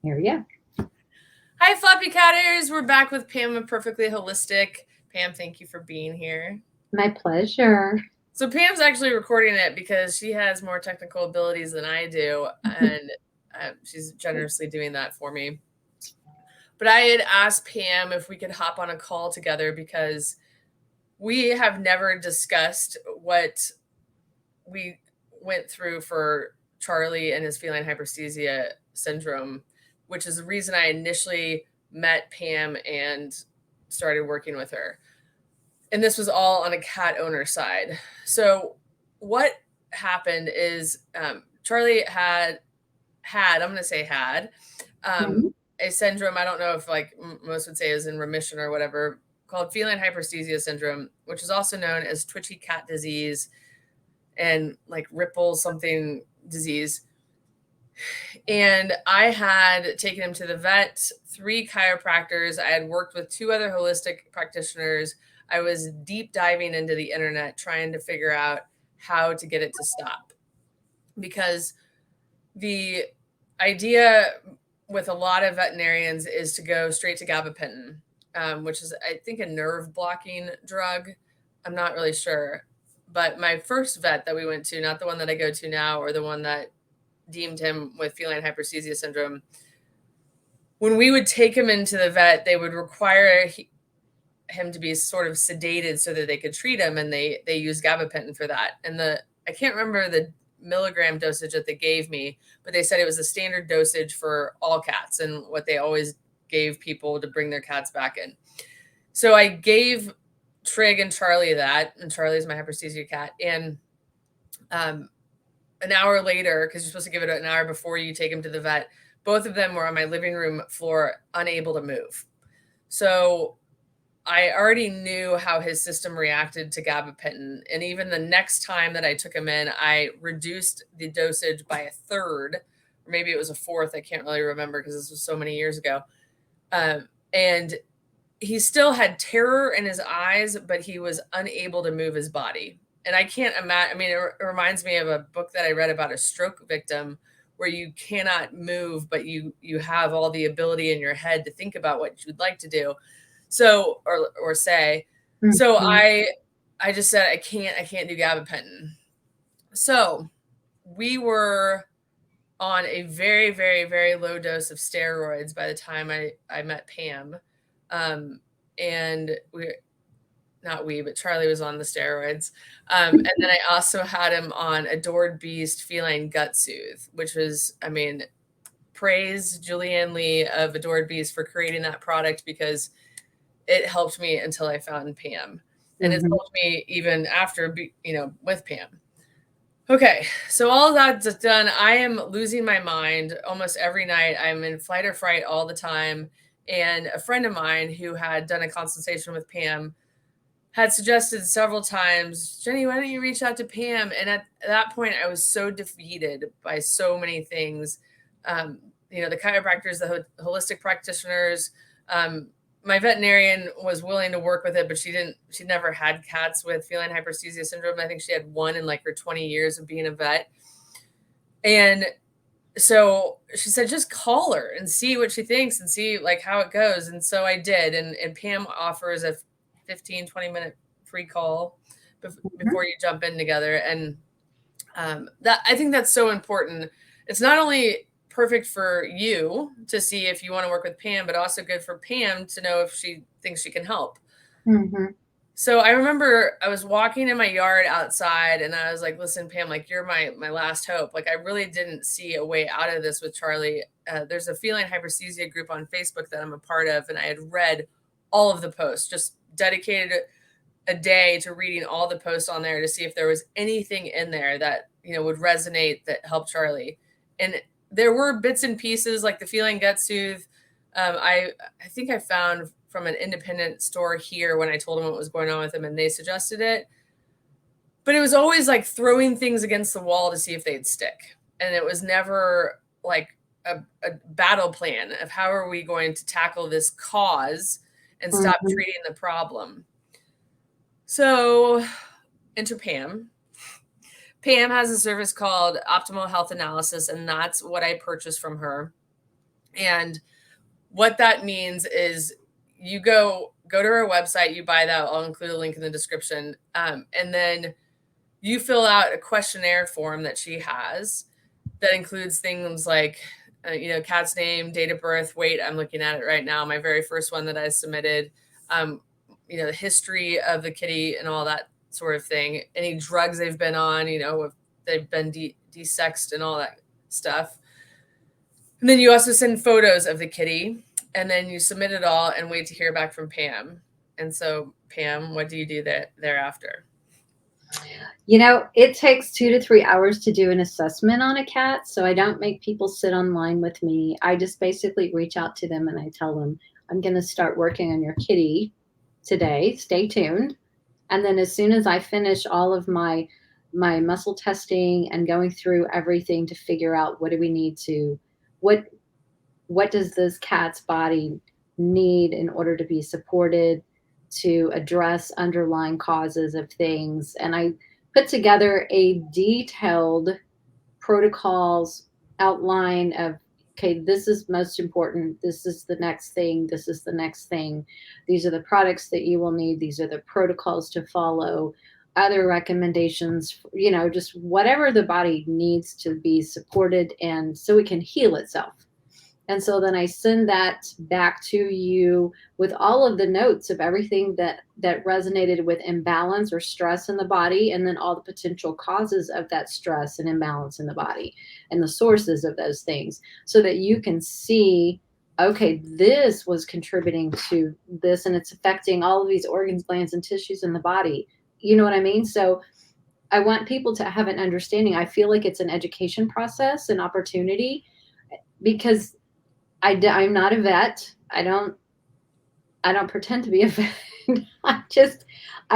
Here we go. Hi, Floppycatters. We're back with Pam of Purrrfectly Holistic. Pam, thank you for being here. My pleasure. So Pam's actually recording it because she has more technical abilities than I do, and she's generously doing that for me. But I had asked Pam if we could hop on a call together because we have never discussed what we went through for Charlie and his feline hyperesthesia syndrome, which is the reason I initially met Pam and started working with her. And this was all on a cat owner side. So what happened is Charlie had I'm going to say had a syndrome. I don't know if like most would say is in remission or whatever, called Feline Hyperesthesia Syndrome, which is also known as twitchy cat disease and like ripple something disease. And I had taken him to the vet, 3 chiropractors. I had worked with 2 other holistic practitioners. I was deep diving into the internet trying to figure out how to get it to stop. Because the idea with a lot of veterinarians is to go straight to gabapentin, which is, I think, a nerve blocking drug. I'm not really sure. But my first vet that we went to, not the one that I go to now or the one that deemed him with feline hyperesthesia syndrome, when we would take him into the vet, they would require him to be sort of sedated so that they could treat him, and they use gabapentin for that. And I can't remember the milligram dosage that they gave me, but they said it was the standard dosage for all cats and what they always gave people to bring their cats back in. So I gave Trig and Charlie that, and Charlie's my hyperesthesia cat. And an hour later, because you're supposed to give it an hour before you take him to the vet, both of them were on my living room floor, unable to move. So I already knew how his system reacted to gabapentin. And even the next time that I took him in, I reduced the dosage by a third, or maybe it was a fourth. I can't really remember because this was so many years ago. And he still had terror in his eyes, but he was unable to move his body. And I can't imagine, I mean, it reminds me of a book that I read about a stroke victim where you cannot move, but you have all the ability in your head to think about what you'd like to do. So, or say, so I just said, I can't do gabapentin. So we were on a very, very, very low dose of steroids by the time I met Pam. And but Charlie was on the steroids. And then I also had him on Adored Beast Feline Gut Soothe, which was, I mean, praise Julianne Lee of Adored Beast for creating that product, because it helped me until I found Pam. And it's helped me even after, with Pam. Okay, so all of that's done. I am losing my mind almost every night. I'm in flight or fright all the time. And a friend of mine who had done a consultation with Pam had suggested several times, Jenny, why don't you reach out to Pam? And at that point, I was so defeated by so many things. The chiropractors, the holistic practitioners, my veterinarian was willing to work with it, but she never had cats with feline hyperesthesia syndrome. I think she had one in like her 20 years of being a vet. And so she said, just call her and see what she thinks and see like how it goes. And so I did. And Pam offers a 15, 20-minute free call before you jump in together. And that, I think that's so important. It's not only perfect for you to see if you want to work with Pam, but also good for Pam to know if she thinks she can help. So I remember I was walking in my yard outside and I was like, listen, Pam, like you're my last hope. Like I really didn't see a way out of this with Charlie. There's a feline hyperesthesia group on Facebook that I'm a part of. And I had read all of the posts, just dedicated a day to reading all the posts on there to see if there was anything in there that, would resonate that helped Charlie. And there were bits and pieces like the Feline Gut Soothe. I think I found from an independent store here when I told them what was going on with him and they suggested it. But it was always like throwing things against the wall to see if they'd stick. And it was never like a battle plan of how are we going to tackle this cause and stop treating the problem. So enter Pam. Pam has a service called Optimal Health Analysis, and that's what I purchased from her. And what that means is you go to our website, you buy that. I'll include a link in the description. And then you fill out a questionnaire form that she has that includes things like, cat's name, date of birth, weight. I'm looking at it right now. My very first one that I submitted, the history of the kitty and all that sort of thing. Any drugs they've been on, if they've been desexed and all that stuff. And then you also send photos of the kitty, and then you submit it all and wait to hear back from Pam. And so, Pam, what do you do thereafter? It takes 2 to 3 hours to do an assessment on a cat. So I don't make people sit online with me. I just basically reach out to them and I tell them, I'm going to start working on your kitty today. Stay tuned. And then as soon as I finish all of my muscle testing and going through everything to figure out what do we need to, what does this cat's body need in order to be supported, to address underlying causes of things. And I put together a detailed protocols outline of, okay, this is most important. This is the next thing. This is the next thing. These are the products that you will need. These are the protocols to follow. Other recommendations, just whatever the body needs to be supported and so it can heal itself. And so then I send that back to you with all of the notes of everything that resonated with imbalance or stress in the body, and then all the potential causes of that stress and imbalance in the body and the sources of those things, so that you can see, okay, this was contributing to this and it's affecting all of these organs, glands, and tissues in the body. You know what I mean? So I want people to have an understanding. I feel like it's an education process, an opportunity, because I'm not a vet. I don't pretend to be a vet. I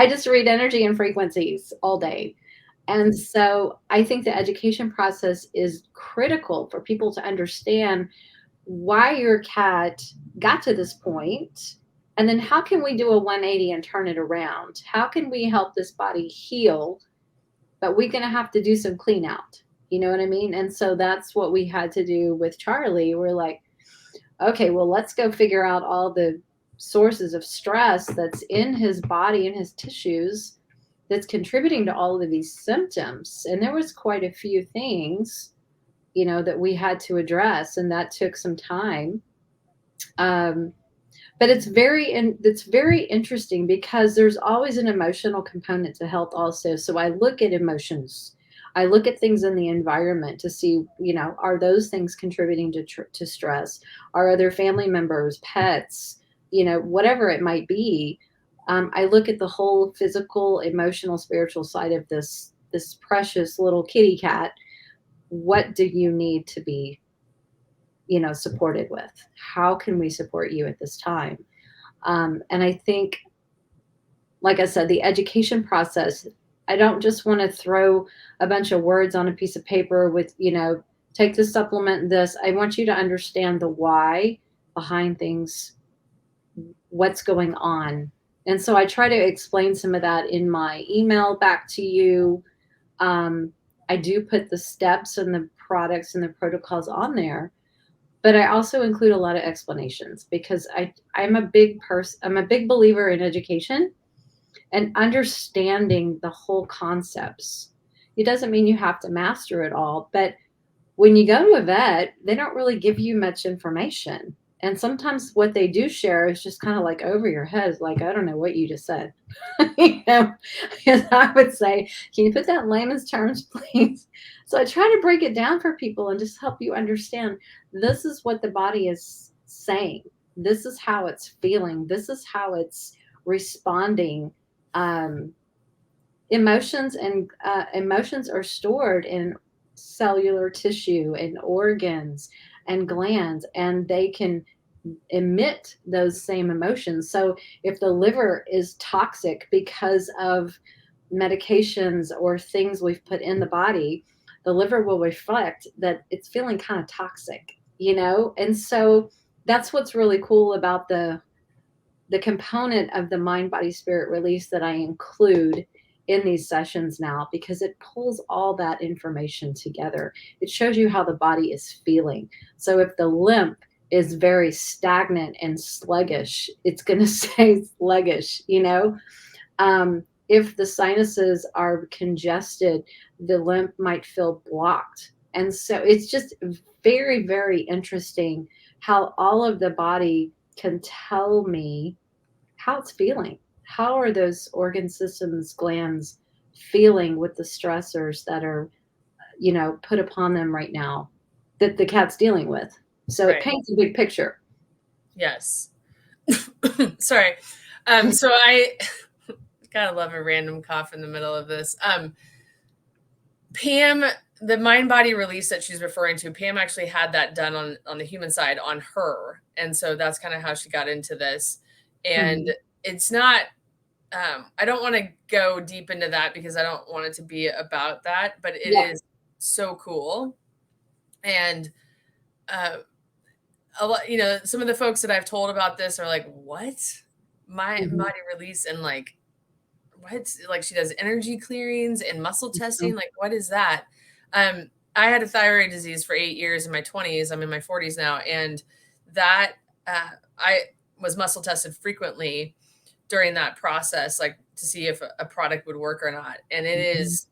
just read energy and frequencies all day. And so I think the education process is critical for people to understand why your cat got to this point. And then how can we do a 180 and turn it around? How can we help this body heal? But we're going to have to do some clean out. You know what I mean? And so that's what we had to do with Charlie. We're like, okay, well, let's go figure out all the sources of stress that's in his body and his tissues that's contributing to all of these symptoms. And there was quite a few things, that we had to address, and that took some time. But it's very interesting because there's always an emotional component to health also. So I look at emotions. I look at things in the environment to see, are those things contributing to stress? Are other family members, pets, whatever it might be? I look at the whole physical, emotional, spiritual side of this precious little kitty cat. What do you need to be, supported with? How can we support you at this time? And I think, like I said, the education process, I don't just want to throw a bunch of words on a piece of paper with, take this supplement, this. I want you to understand the why behind things, what's going on. And so I try to explain some of that in my email back to you. I do put the steps and the products and the protocols on there, but I also include a lot of explanations because I'm a big believer in education and understanding the whole concepts. It doesn't mean you have to master it all, but when you go to a vet, they don't really give you much information. And sometimes what they do share is just kind of like over your head, like, I don't know what you just said. And I would say, can you put that in layman's terms, please? So I try to break it down for people and just help you understand this is what the body is saying. This is how it's feeling. This is how it's responding. Emotions are stored in cellular tissue and organs and glands, and they can emit those same emotions. So if the liver is toxic because of medications or things we've put in the body, the liver will reflect that it's feeling kind of toxic, And so that's what's really cool about the component of the mind, body, spirit release that I include in these sessions now, because it pulls all that information together. It shows you how the body is feeling. So if the limp is very stagnant and sluggish, it's going to stay sluggish, you know? If the sinuses are congested, the lymph might feel blocked. And so it's just very, very interesting how all of the body can tell me how it's feeling. How are those organ systems, glands feeling with the stressors that are, put upon them right now that the cat's dealing with? So it Right. paints a big picture. Yes. Sorry. So I gotta love a random cough in the middle of this. Pam, the mind body release that she's referring to, Pam actually had that done on the human side on her. And so that's kind of how she got into this. And it's not, I don't want to go deep into that because I don't want it to be about that, but it is so cool. And, a lot, some of the folks that I've told about this are like, what? Mind body release and like, what? Like she does energy clearings and muscle testing. Like, what is that? I had a thyroid disease for 8 years in my 20s. I'm in my 40s now. And that, I was muscle tested frequently during that process, like to see if a product would work or not. And it is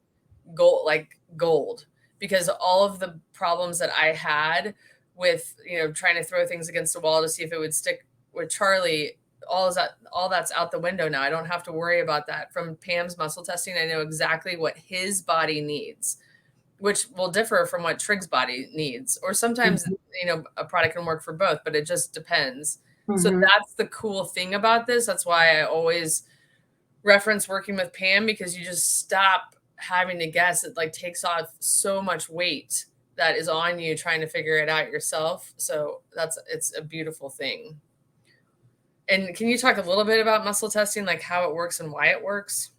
gold, because all of the problems that I had with, trying to throw things against the wall to see if it would stick with Charlie, all that's out the window now. I don't have to worry about that. From Pam's muscle testing, I know exactly what his body needs, which will differ from what Trig's body needs. Or sometimes, a product can work for both, but it just depends. So that's the cool thing about this. That's why I always reference working with Pam, because you just stop having to guess. It like takes off so much weight that is on you trying to figure it out yourself. So it's a beautiful thing. And can you talk a little bit about muscle testing, like how it works and why it works?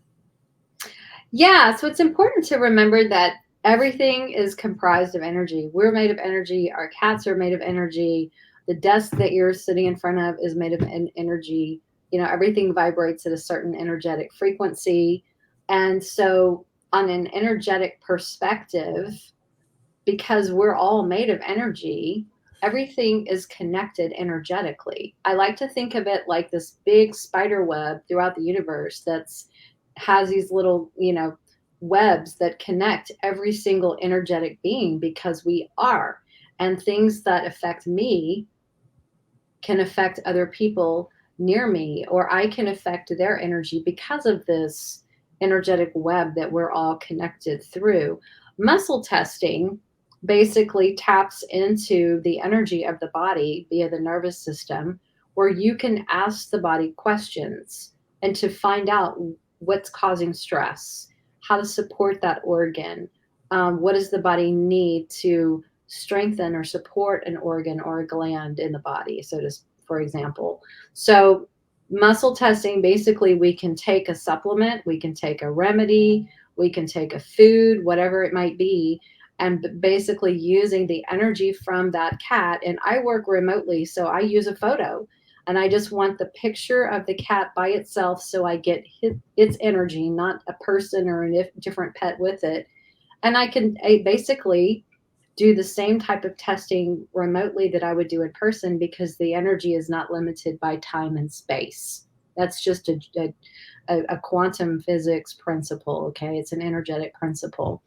Yeah, so it's important to remember that everything is comprised of energy. We're made of energy. Our cats are made of energy. The desk that you're sitting in front of is made of energy. Everything vibrates at a certain energetic frequency. And so on an energetic perspective, because we're all made of energy, everything is connected energetically. I like to think of it like this big spider web throughout the universe has these little, webs that connect every single energetic being, because we are. And things that affect me can affect other people near me, or I can affect their energy because of this energetic web that we're all connected through. Muscle testing basically taps into the energy of the body via the nervous system, where you can ask the body questions and to find out what's causing stress, how to support that organ, what does the body need to strengthen or support an organ or a gland in the body, for example. So muscle testing, basically we can take a supplement, we can take a remedy, we can take a food, whatever it might be, and basically using the energy from that cat. And I work remotely, so I use a photo, and I just want the picture of the cat by itself, so I get its energy, not a person or a different pet with it. And I basically do the same type of testing remotely that I would do in person, because the energy is not limited by time and space. That's just a quantum physics principle. Okay. It's an energetic principle.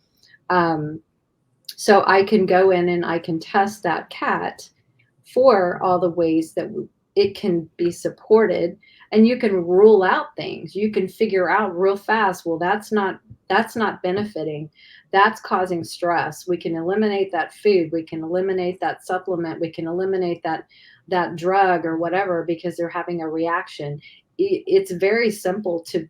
So I can go in and I can test that cat for all the ways that it can be supported, and you can rule out things. You can figure out real fast, well, that's not benefiting, that's causing stress. We can eliminate that food, we can eliminate that supplement, we can eliminate that drug or whatever, because they're having a reaction. It's very simple to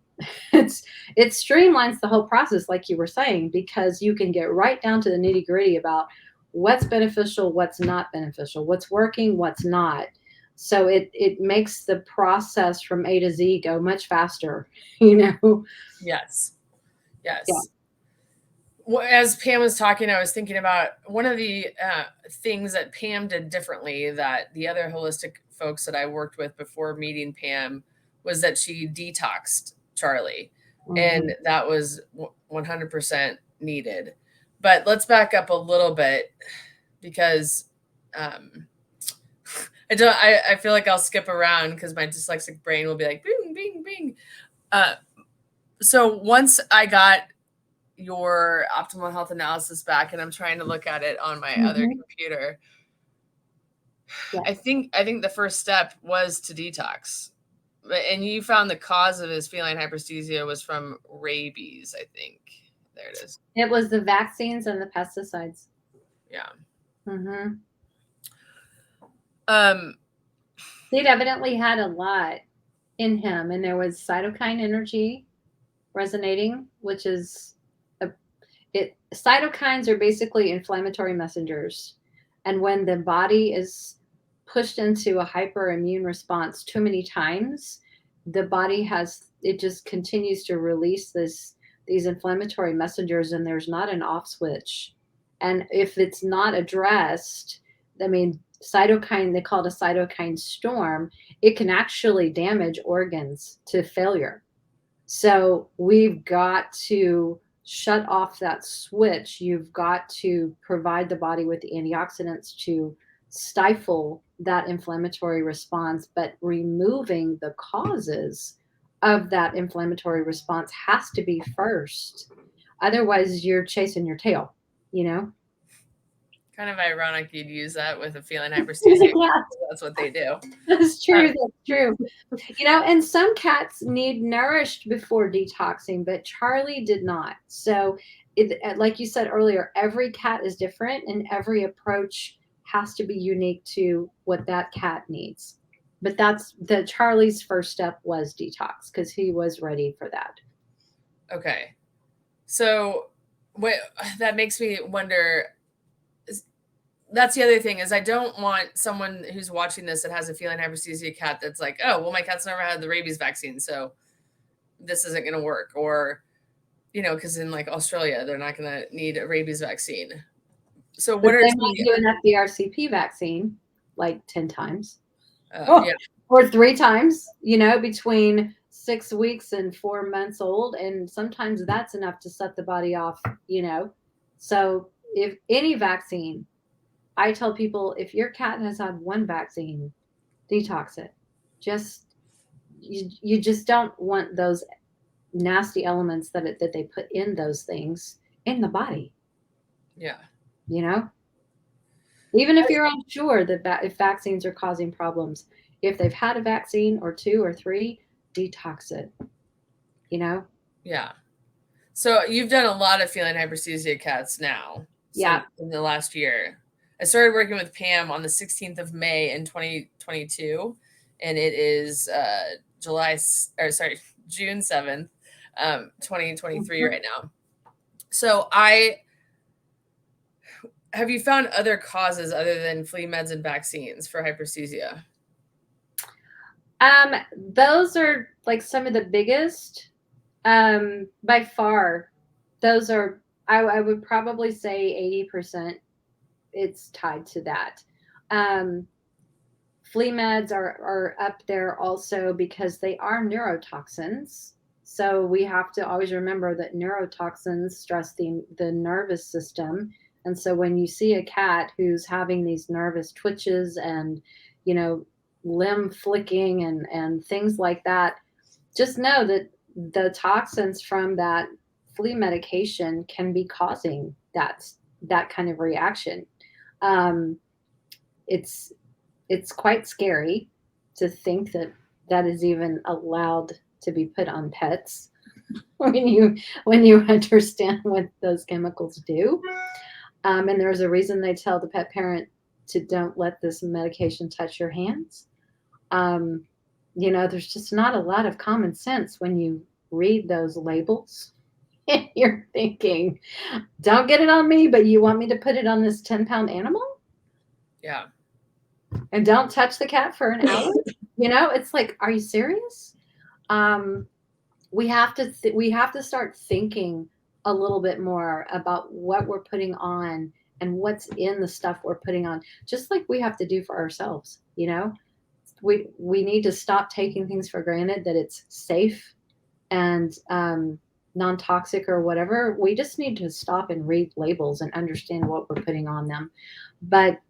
it streamlines the whole process, like you were saying, because you can get right down to the nitty gritty about what's beneficial, what's not beneficial, what's working, what's not. So it makes the process from A to Z go much faster, Yes. Yeah. Well, as Pam was talking, I was thinking about one of the things that Pam did differently that the other holistic folks that I worked with before meeting Pam was that she detoxed Charlie. And that was 100% needed. But let's back up a little bit, because I feel like I'll skip around because my dyslexic brain will be like, bing, bing, bing. So once I got your optimal health analysis back, and I'm trying to look at it on my other computer, Yeah. I think the first step was to detox. And you found the cause of his feline hyperesthesia was from rabies, I think. There it is. It was the vaccines and the pesticides. Yeah. He'd evidently had a lot in him, and there was cytokine energy resonating, which is cytokines are basically inflammatory messengers. And when the body is pushed into a hyperimmune response too many times, the body just continues to release these inflammatory messengers, and there's not an off switch. And if it's not addressed, I mean, cytokine, they call it a cytokine storm, it can actually damage organs to failure. So we've got to shut off that switch. You've got to provide the body with the antioxidants to stifle that inflammatory response, but removing the causes of that inflammatory response has to be first. Otherwise, you're chasing your tail, you know? Kind of ironic you'd use that with a feline hyperesthesia. Yeah. That's what they do. That's true. That's true. You know, and some cats need nourished before detoxing, but Charlie did not. So, like you said earlier, every cat is different, and every approach has to be unique to what that cat needs. But Charlie's first step was detox because he was ready for that. Okay. So that makes me wonder, that's the other thing is I don't want someone who's watching this that has a feline hyperesthesia cat that's like, oh, well, my cat's never had the rabies vaccine, so this isn't going to work. Or, you know, because in like Australia, they're not going to need a rabies vaccine. So what are they might do an FDRCP vaccine like 10 times. Yeah. Or 3 times, you know, between 6 weeks and 4 months old. And sometimes that's enough to set the body off, you know. So if any vaccine, I tell people, if your cat has had 1 vaccine, detox it. You just don't want those nasty elements that they put in those things in the body. Yeah. You know, even if you're unsure that if vaccines are causing problems, if they've had a vaccine or 2 or 3, detox it, you know? Yeah. So you've done a lot of feline hyperesthesia cats now. Yeah. In the last year. I started working with Pam on the 16th of May in 2022, and it is June 7th, 2023 right now. So have you found other causes other than flea meds and vaccines for hyperesthesia? Those are like some of the biggest, by far. Those are, I would probably say 80%. It's tied to that. Flea meds are up there also because they are neurotoxins. So we have to always remember that neurotoxins stress the nervous system. And so when you see a cat who's having these nervous twitches and, you know, limb flicking and things like that, just know that the toxins from that flea medication can be causing that kind of reaction. It's quite scary to think that is even allowed to be put on pets when you understand what those chemicals do. And there's a reason they tell the pet parent to don't let this medication touch your hands. You know, there's just not a lot of common sense when you read those labels. You're thinking, don't get it on me, but you want me to put it on this 10-pound animal? Yeah. And don't touch the cat for an hour? You know, it's like, are you serious? We have to start thinking a little bit more about what we're putting on and what's in the stuff we're putting on, just like we have to do for ourselves. You know, we need to stop taking things for granted, that it's safe and non-toxic or whatever. We just need to stop and read labels and understand what we're putting on them. But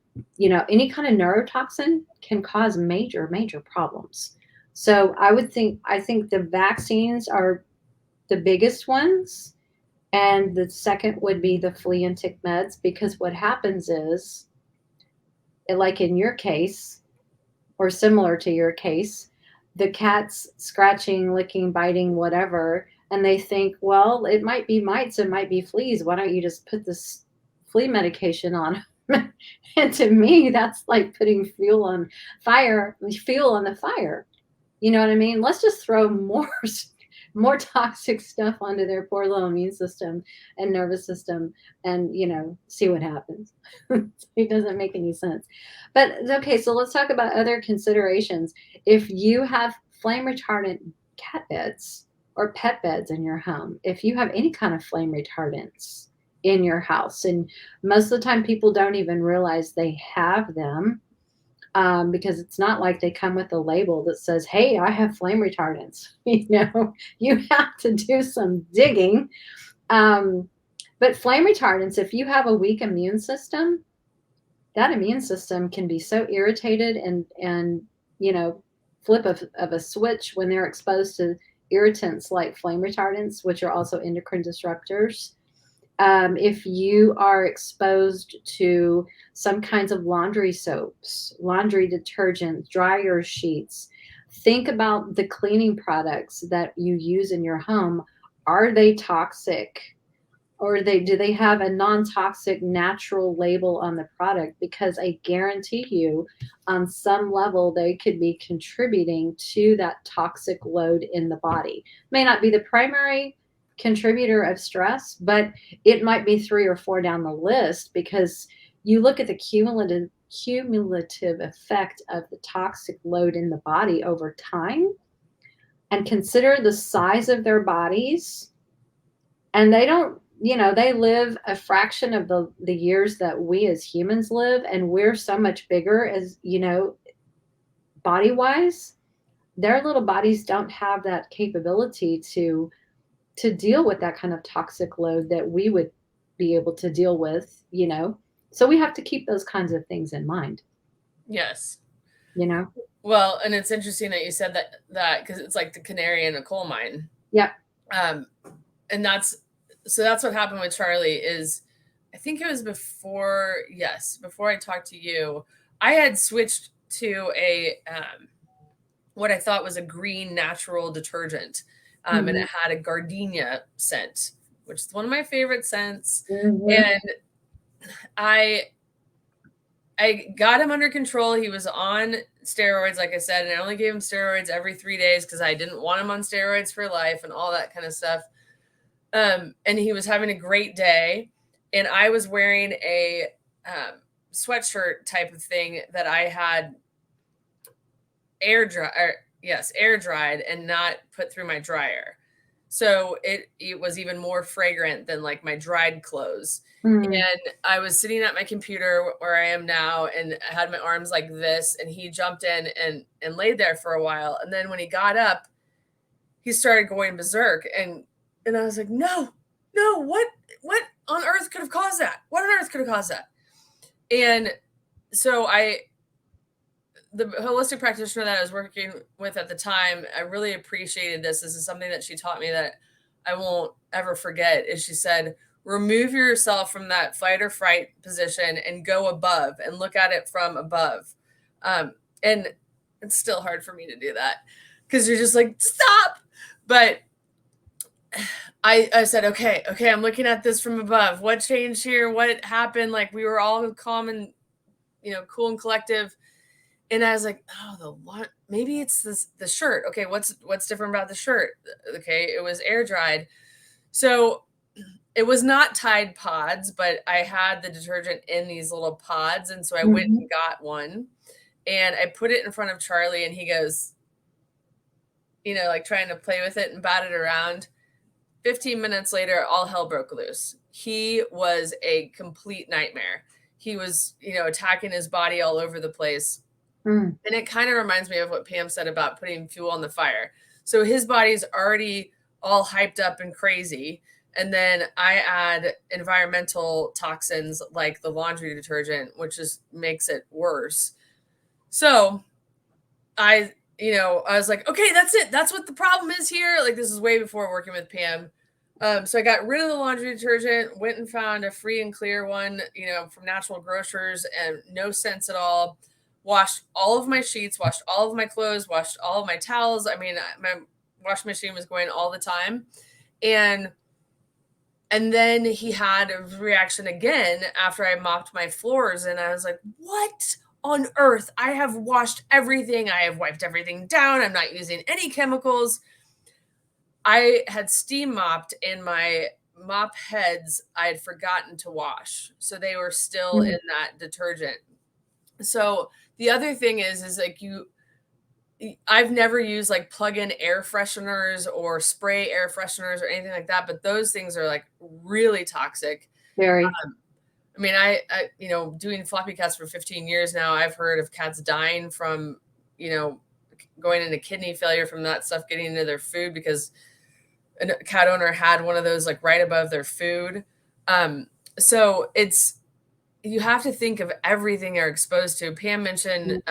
any kind of neurotoxin can cause major, major problems. So I think the vaccines are the biggest ones. And the second would be the flea and tick meds, because what happens is, like in your case, or similar to your case, the cat's scratching, licking, biting, whatever, and they think, well, it might be mites, it might be fleas. Why don't you just put this flea medication on? And to me, that's like putting fuel on the fire. You know what I mean? Let's just throw more toxic stuff onto their poor little immune system and nervous system, and see what happens. It doesn't make any sense. But okay, so let's talk about other considerations. If you have flame retardant cat beds or pet beds in your home, if you have any kind of flame retardants in your house, and most of the time people don't even realize they have them, because it's not like they come with a label that says, hey, I have flame retardants. You have to do some digging. But flame retardants, if you have a weak immune system, that immune system can be so irritated and flip of a switch when they're exposed to irritants like flame retardants, which are also endocrine disruptors. If you are exposed to some kinds of laundry soaps, laundry detergents, dryer sheets, think about the cleaning products that you use in your home. Are they toxic? Or do they have a non-toxic natural label on the product? Because I guarantee you, on some level, they could be contributing to that toxic load in the body. May not be the primary contributor of stress, but it might be 3 or 4 down the list, because you look at the cumulative effect of the toxic load in the body over time, and consider the size of their bodies, and they live a fraction of the years that we as humans live, and we're so much bigger as body wise. Their little bodies don't have that capability to deal with that kind of toxic load that we would be able to deal with. So we have to keep those kinds of things in mind. Yes. Well, and it's interesting that you said that because it's like the canary in a coal mine. Yeah. And that's what happened with Charlie. Is I think it was before I talked to you, I had switched to a what I thought was a green natural detergent. And it had a gardenia scent, which is one of my favorite scents. And I got him under control. He was on steroids, like I said, and I only gave him steroids every 3 days because I didn't want him on steroids for life and all that kind of stuff. And he was having a great day. And I was wearing a sweatshirt type of thing that I had air dried and not put through my dryer. So it was even more fragrant than like my dried clothes. And I was sitting at my computer where I am now, and I had my arms like this, and he jumped in and laid there for a while. And then when he got up, he started going berserk. And I was like, no, what on earth could have caused that? What on earth could have caused that? And so the holistic practitioner that I was working with at the time, I really appreciated this. This is something that she taught me that I won't ever forget, is she said, remove yourself from that fight or fright position and go above and look at it from above. And it's still hard for me to do that because you're just like, stop. But I said, okay, I'm looking at this from above. What changed here? What happened? Like, we were all calm and, cool and collective. And I was like, maybe it's the shirt. Okay, what's different about the shirt? Okay, it was air dried. So it was not Tide Pods, but I had the detergent in these little pods. And so I went and got one, and I put it in front of Charlie, and he goes, like trying to play with it and bat it around. 15 minutes later, all hell broke loose. He was a complete nightmare. He was, attacking his body all over the place. And it kind of reminds me of what Pam said about putting fuel on the fire. So his body's already all hyped up and crazy. And then I add environmental toxins like the laundry detergent, which just makes it worse. So I was like, okay, that's it. That's what the problem is here. Like, this is way before working with Pam. So I got rid of the laundry detergent, went and found a free and clear one, from Natural Grocers, and no sense at all. Washed all of my sheets, washed all of my clothes, washed all of my towels. I mean, my washing machine was going all the time. And then he had a reaction again after I mopped my floors. And I was like, what on earth? I have washed everything. I have wiped everything down. I'm not using any chemicals. I had steam mopped, and my mop heads I had forgotten to wash. So they were still in that detergent. So the other thing is like I've never used like plug-in air fresheners or spray air fresheners or anything like that, but those things are like really toxic. Very. I mean, I doing Floppycats for 15 years now, I've heard of cats dying from, going into kidney failure from that stuff getting into their food because a cat owner had one of those like right above their food. So you have to think of everything you're exposed to. Pam mentioned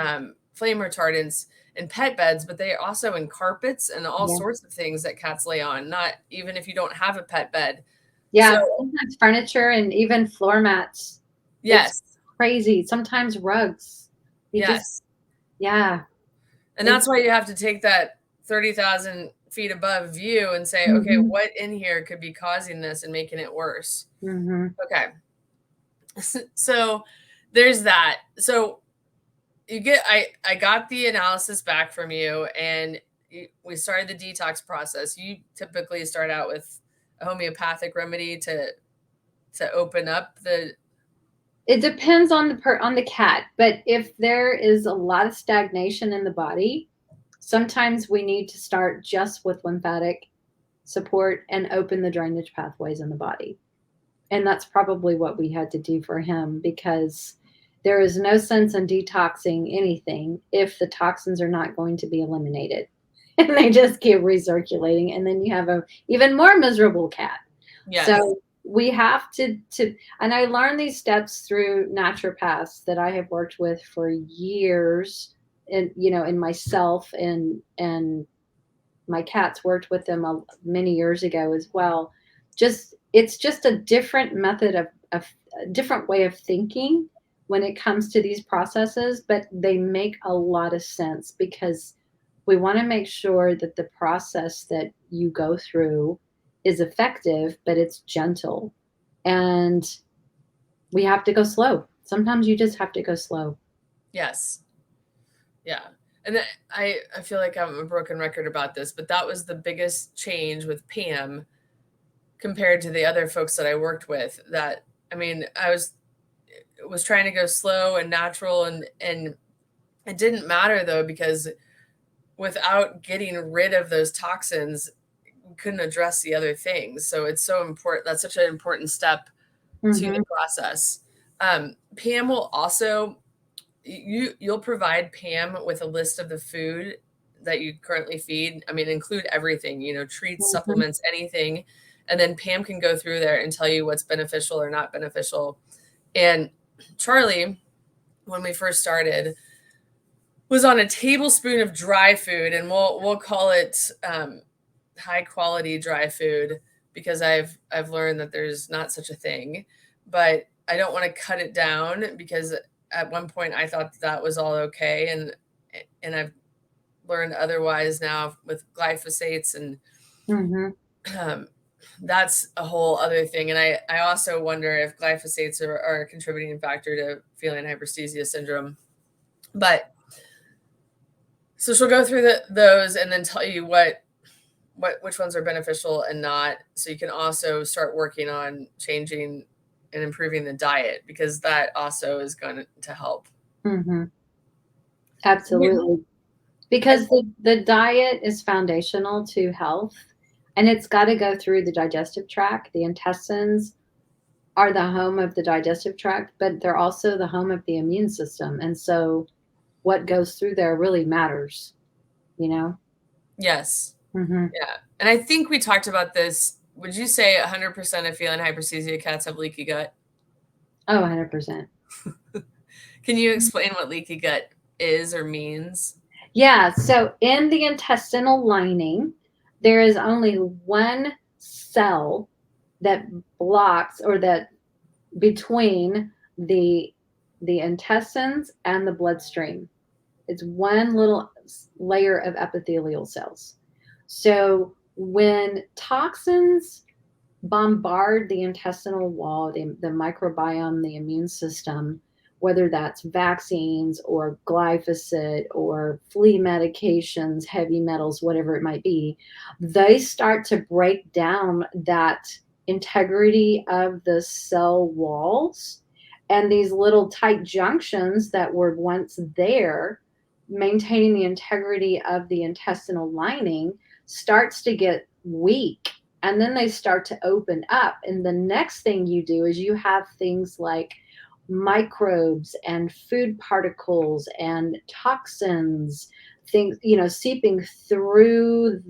flame retardants in pet beds, but they are also in carpets and all sorts of things that cats lay on, not even if you don't have a pet bed. Yeah, so, sometimes furniture and even floor mats. Yes. It's crazy. Sometimes rugs. And that's why you have to take that 30,000 feet above view and say, okay, what in here could be causing this and making it worse? Okay. So there's that. So I got the analysis back from you, and we started the detox process. You typically start out with a homeopathic remedy to open up the. It depends on the cat, but if there is a lot of stagnation in the body, sometimes we need to start just with lymphatic support and open the drainage pathways in the body. And that's probably what we had to do for him, because there is no sense in detoxing anything if the toxins are not going to be eliminated. And they just keep recirculating. And then you have a even more miserable cat. Yes. So we have to, and I learned these steps through naturopaths that I have worked with for years, and, in myself, and my cats worked with them many years ago as well. It's just a different method of a different way of thinking when it comes to these processes, but they make a lot of sense because we want to make sure that the process that you go through is effective, but it's gentle. And we have to go slow. Sometimes you just have to go slow. Yes. Yeah. And I feel like I'm a broken record about this, but that was the biggest change with Pam compared to the other folks that I worked with. That, I mean, I was trying to go slow and natural, and it didn't matter though, because without getting rid of those toxins, we couldn't address the other things. So it's so important. That's such an important step to the process. Pam will also, you'll provide Pam with a list of the food that you currently feed. I mean, include everything, treats, supplements, anything. And then Pam can go through there and tell you what's beneficial or not beneficial. And Charlie, when we first started, was on a tablespoon of dry food, and we'll call it high quality dry food, because I've learned that there's not such a thing, but I don't want to cut it down, because at one point I thought that was all okay, and I've learned otherwise now with glyphosates, and that's a whole other thing. And I also wonder if glyphosates are a contributing factor to feline hyperesthesia syndrome. But so she'll go through those and then tell you which ones are beneficial and not. So you can also start working on changing and improving the diet, because that also is going to help. Absolutely. Because the diet is foundational to health, and it's got to go through the digestive tract. The intestines are the home of the digestive tract, but they're also the home of the immune system. And so what goes through there really matters, Yes. Yeah. And I think we talked about this Would you say 100% of feline hyperesthesia cats have leaky gut? Oh, 100%. Can you explain what leaky gut is or means? Yeah, so in the intestinal lining, there is only one cell that blocks, or that between the intestines and the bloodstream. It's one little layer of epithelial cells. So when toxins bombard the intestinal wall, the microbiome, the immune system, whether that's vaccines or glyphosate or flea medications, heavy metals, whatever it might be, they start to break down that integrity of the cell walls. And these little tight junctions that were once there, maintaining the integrity of the intestinal lining, starts to get weak, and then they start to open up. And the next thing you do is you have things like microbes and food particles and toxins, things, seeping through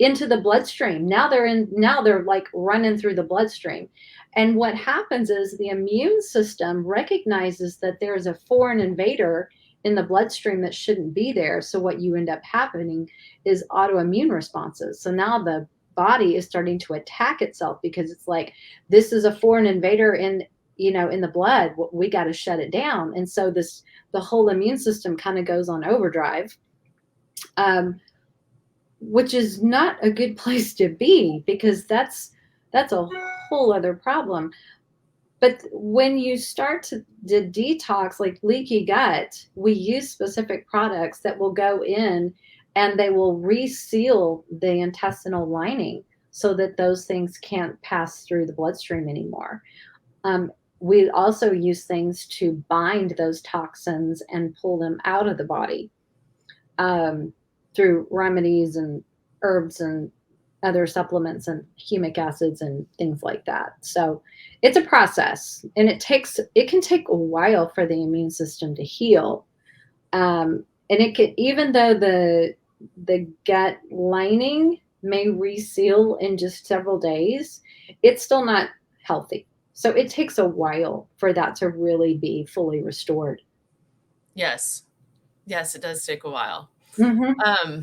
into the bloodstream. Now they're like running through the bloodstream. And what happens is the immune system recognizes that there's a foreign invader in the bloodstream that shouldn't be there. So what you end up happening is autoimmune responses. So now the body is starting to attack itself, because it's like, this is a foreign invader in the blood. We got to shut it down. And so the whole immune system kind of goes on overdrive, which is not a good place to be, because that's a whole other problem. But when you start to detox, like leaky gut, we use specific products that will go in and they will reseal the intestinal lining so that those things can't pass through the bloodstream anymore. We also use things to bind those toxins and pull them out of the body, through remedies and herbs and other supplements and humic acids and things like that. So it's a process, and it can take a while for the immune system to heal. And it can, even though the gut lining may reseal in just several days, it's still not healthy. So it takes a while for that to really be fully restored. Yes, it does take a while. Mm-hmm.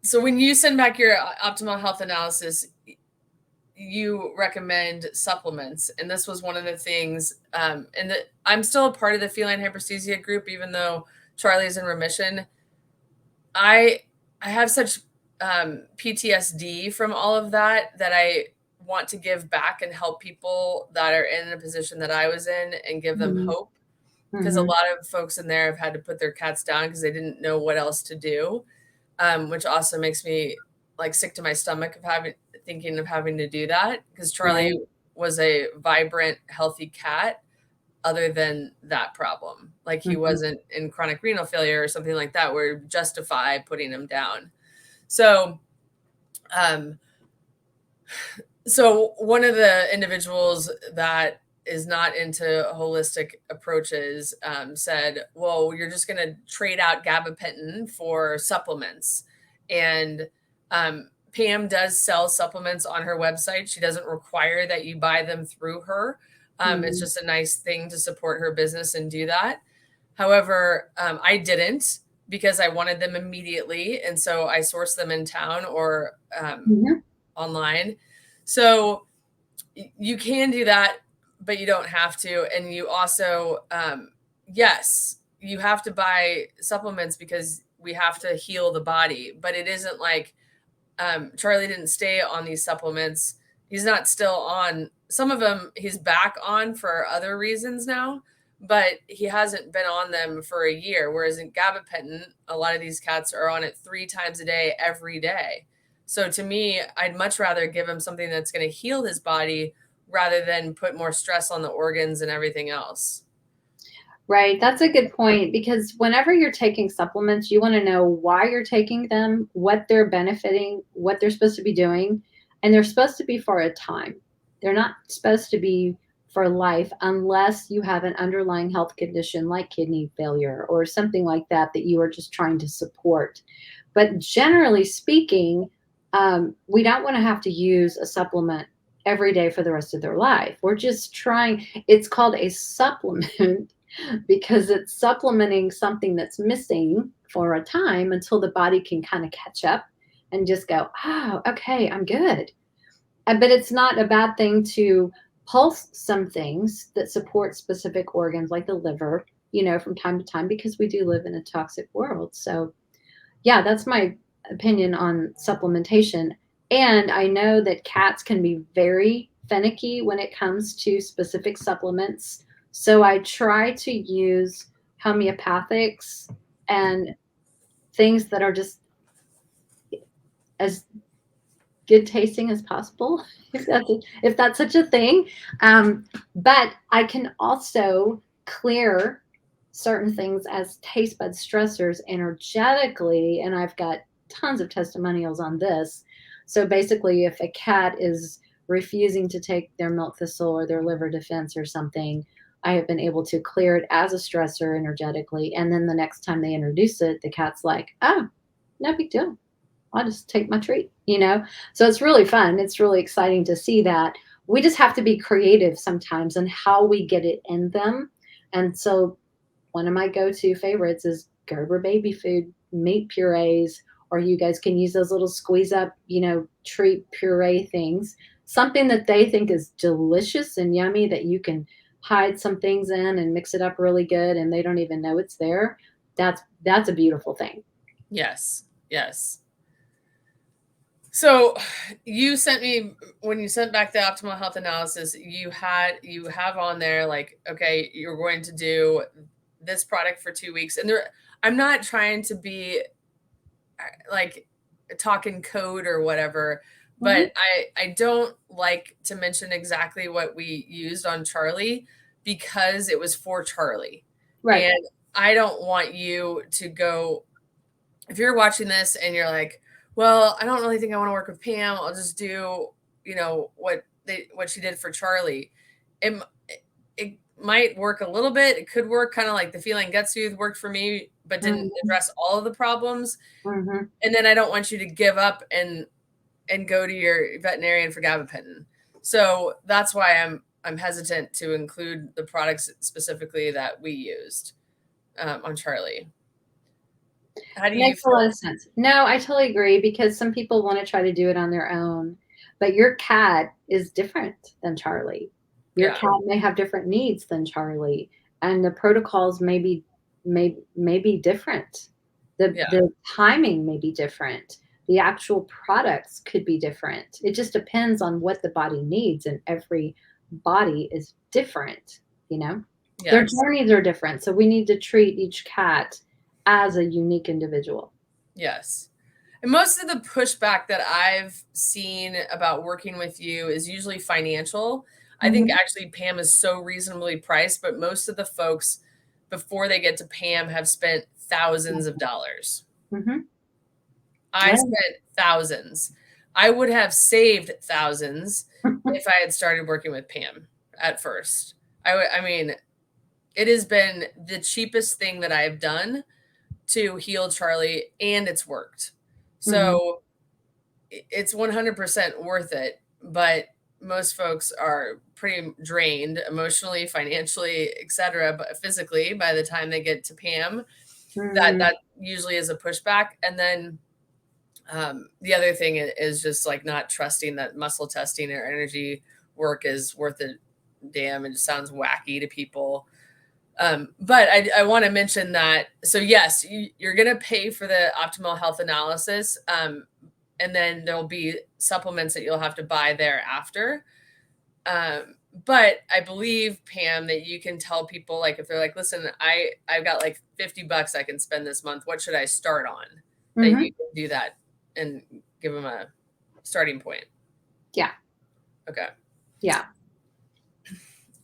So when you send back your optimal health analysis, you recommend supplements. And this was one of the things, and I'm still a part of the feline hyperesthesia group, even though Charlie's in remission. I have such PTSD from all of that I want to give back and help people that are in a position that I was in and give them hope. Because a lot of folks in there have had to put their cats down because they didn't know what else to do. Which also makes me like sick to my stomach of thinking of having to do that, because Charlie was a vibrant, healthy cat other than that problem. Like he wasn't in chronic renal failure or something like that where it justify putting him down. So, so one of the individuals that is not into holistic approaches said, well, you're just going to trade out gabapentin for supplements. And Pam does sell supplements on her website. She doesn't require that you buy them through her. It's just a nice thing to support her business and do that. However, I didn't, because I wanted them immediately. And so I sourced them in town or online. So you can do that, but you don't have to. And you also, yes, you have to buy supplements because we have to heal the body, but it isn't like Charlie didn't stay on these supplements. He's not still on some of them. He's back on for other reasons now, but he hasn't been on them for a year. Whereas in gabapentin, a lot of these cats are on it 3 times a day, every day. So to me, I'd much rather give him something that's going to heal his body rather than put more stress on the organs and everything else. Right. That's a good point, because whenever you're taking supplements, you want to know why you're taking them, what they're benefiting, what they're supposed to be doing. And they're supposed to be for a time. They're not supposed to be for life unless you have an underlying health condition like kidney failure or something like that you are just trying to support. But generally speaking, We don't want to have to use a supplement every day for the rest of their life. We're just trying, it's called a supplement because it's supplementing something that's missing for a time until the body can kind of catch up and just go, oh, okay, I'm good. But it's not a bad thing to pulse some things that support specific organs like the liver, from time to time, because we do live in a toxic world. So, yeah, that's my opinion on supplementation. And I know that cats can be very finicky when it comes to specific supplements. So I try to use homeopathics and things that are just as good tasting as possible, if that's such a thing. But I can also clear certain things as taste bud stressors energetically, and I've got tons of testimonials on this. So basically, if a cat is refusing to take their milk thistle or their liver defense or something, I have been able to clear it as a stressor energetically, and then the next time they introduce it, the cat's like, oh, no big deal, I'll just take my treat. So it's really fun. It's really exciting to see that. We just have to be creative sometimes in how we get it in them. And so one of my go-to favorites is Gerber baby food, meat purees, or you guys can use those little squeeze up, treat puree things. Something that they think is delicious and yummy that you can hide some things in and mix it up really good and they don't even know it's there. That's a beautiful thing. Yes. Yes. So you sent me, when you sent back the optimal health analysis, you have on there like, okay, you're going to do this product for 2 weeks. And I'm not trying to be like talking code or whatever, but I don't like to mention exactly what we used on Charlie because it was for Charlie. Right. And I don't want you to go, if you're watching this and you're like, well, I don't really think I want to work with Pam. I'll just do, what she did for Charlie. It might work a little bit. It could work kind of like the Feline Gut Soothe worked for me, but didn't address all of the problems. And then I don't want you to give up and go to your veterinarian for gabapentin. So that's why I'm hesitant to include the products specifically that we used on Charlie. How do you Makes a lot of sense. No, I totally agree because some people want to try to do it on their own, but your cat is different than Charlie. Your cat may have different needs than Charlie, and the protocols may be different. The timing may be different. The actual products could be different. It just depends on what the body needs, and every body is different. Their journeys are different, so we need to treat each cat as a unique individual. Yes. And most of the pushback that I've seen about working with you is usually financial. I think actually Pam is so reasonably priced, but most of the folks before they get to Pam have spent thousands of dollars. I spent thousands. I would have saved thousands if I had started working with Pam at first. I mean, it has been the cheapest thing that I've done to heal Charlie, and it's worked. So it's 100% worth it. But most folks are pretty drained emotionally, financially, etc., but physically by the time they get to Pam. That usually is a pushback. And then the other thing is just like not trusting that muscle testing or energy work is worth a damn. It just sounds wacky to people. But I want to mention that. So yes, you're going to pay for the optimal health analysis. And then there'll be supplements that you'll have to buy thereafter. But I believe, Pam, that you can tell people, like, if they're like, listen, I've got like $50 I can spend this month. What should I start on? That you can do that and give them a starting point. Yeah. Okay. Yeah.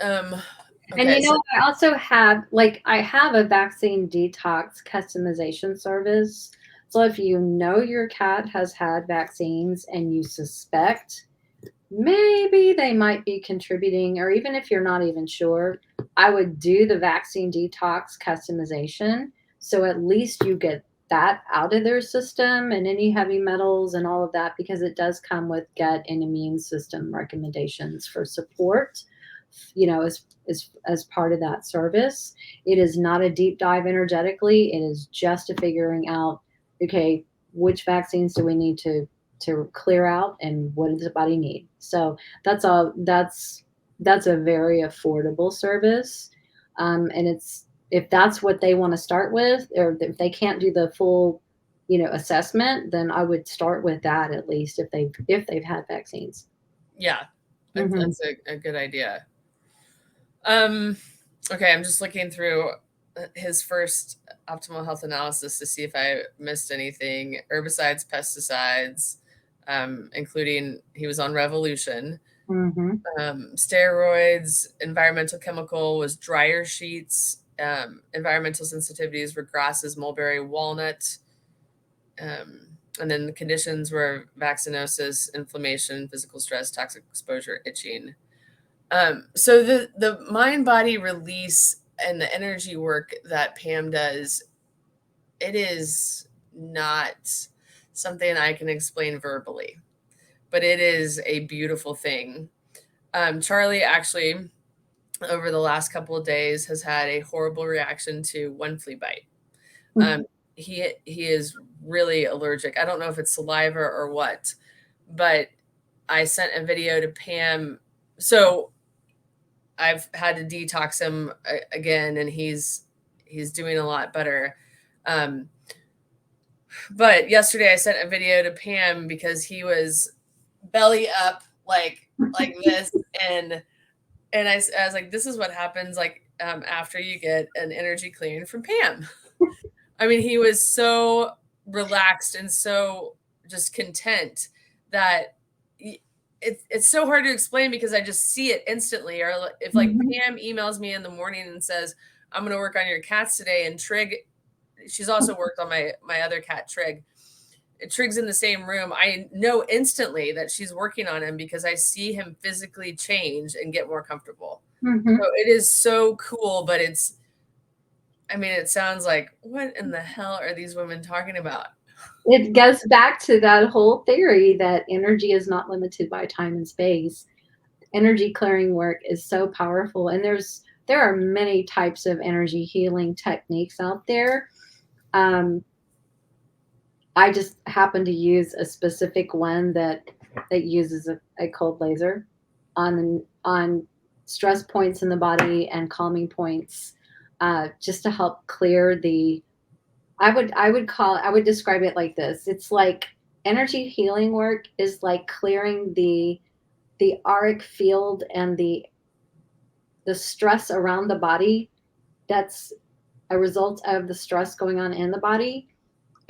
Okay, and I also have I have a vaccine detox customization service. So if you know your cat has had vaccines and you suspect maybe they might be contributing, or even if you're not even sure, I would do the vaccine detox customization. So at least you get that out of their system and any heavy metals and all of that, because it does come with gut and immune system recommendations for support, as part of that service. It is not a deep dive energetically. It is just a figuring out, okay, which vaccines do we need to clear out and what does the body need? So that's all. That's a very affordable service. And it's, if that's what they want to start with, or if they can't do the full, assessment, then I would start with that, at least if they've had vaccines. Yeah, Mm-hmm. that's a good idea. Okay, I'm just looking through his first optimal health analysis to see if I missed anything. Herbicides, pesticides, including he was on Revolution. Mm-hmm. Steroids, environmental chemical was dryer sheets. Environmental sensitivities were grasses, mulberry, walnut. And then the conditions were vaccinosis, inflammation, physical stress, toxic exposure, itching. So the mind body release and the energy work that Pam does, it is not something I can explain verbally, but it is a beautiful thing. Charlie actually, over the last couple of days, has had a horrible reaction to one flea bite. He is really allergic. I don't know if it's saliva or what, but I sent a video to Pam. So I've had to detox him again, and he's doing a lot better. But yesterday I sent a video to Pam because he was belly up like this, and I was like, this is what happens after you get an energy clearing from Pam. I mean, he was so relaxed and so just content that it's so hard to explain, because I just see it instantly. Or if Pam emails me in the morning and says, I'm going to work on your cats today, and Trig, she's also worked on my other cat, Trig. Trig's in the same room. I know instantly that she's working on him because I see him physically change and get more comfortable. So it is so cool, but it sounds like, what in the hell are these women talking about? It goes back to that whole theory that energy is not limited by time and space. Energy clearing work is so powerful, and there are many types of energy healing techniques out there. I just happen to use a specific one that uses a cold laser on stress points in the body and calming points, just to help clear the. I would describe it like this. It's like energy healing work is like clearing the auric field and the stress around the body that's a result of the stress going on in the body.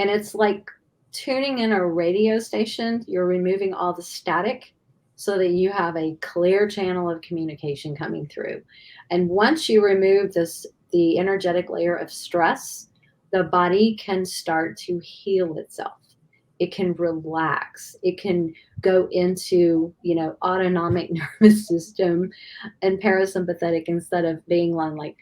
And it's like tuning in a radio station. You're removing all the static so that you have a clear channel of communication coming through. And once you remove the energetic layer of stress, the body can start to heal itself. It can relax. It can go into, autonomic nervous system and parasympathetic, instead of being on like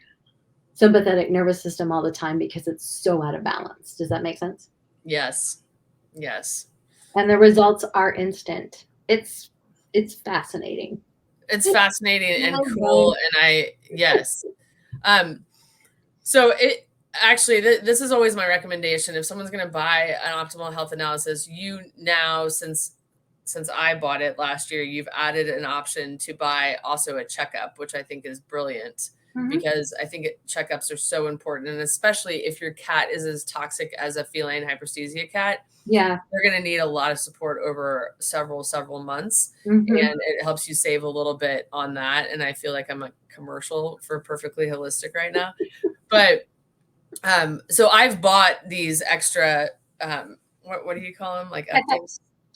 sympathetic nervous system all the time, because it's so out of balance. Does that make sense? Yes. And the results are instant. It's fascinating. It's fascinating and cool. And yes. So it actually, this is always my recommendation. If someone's going to buy an optimal health analysis, now, since I bought it last year, you've added an option to buy also a checkup, which I think is brilliant, because I think checkups are so important. And especially if your cat is as toxic as a feline hyperesthesia cat, yeah, they're going to need a lot of support over several months. And it helps you save a little bit on that. And I feel like I'm a commercial for Purrrfectly Holistic right now. But so I've bought these extra, what do you call them? Like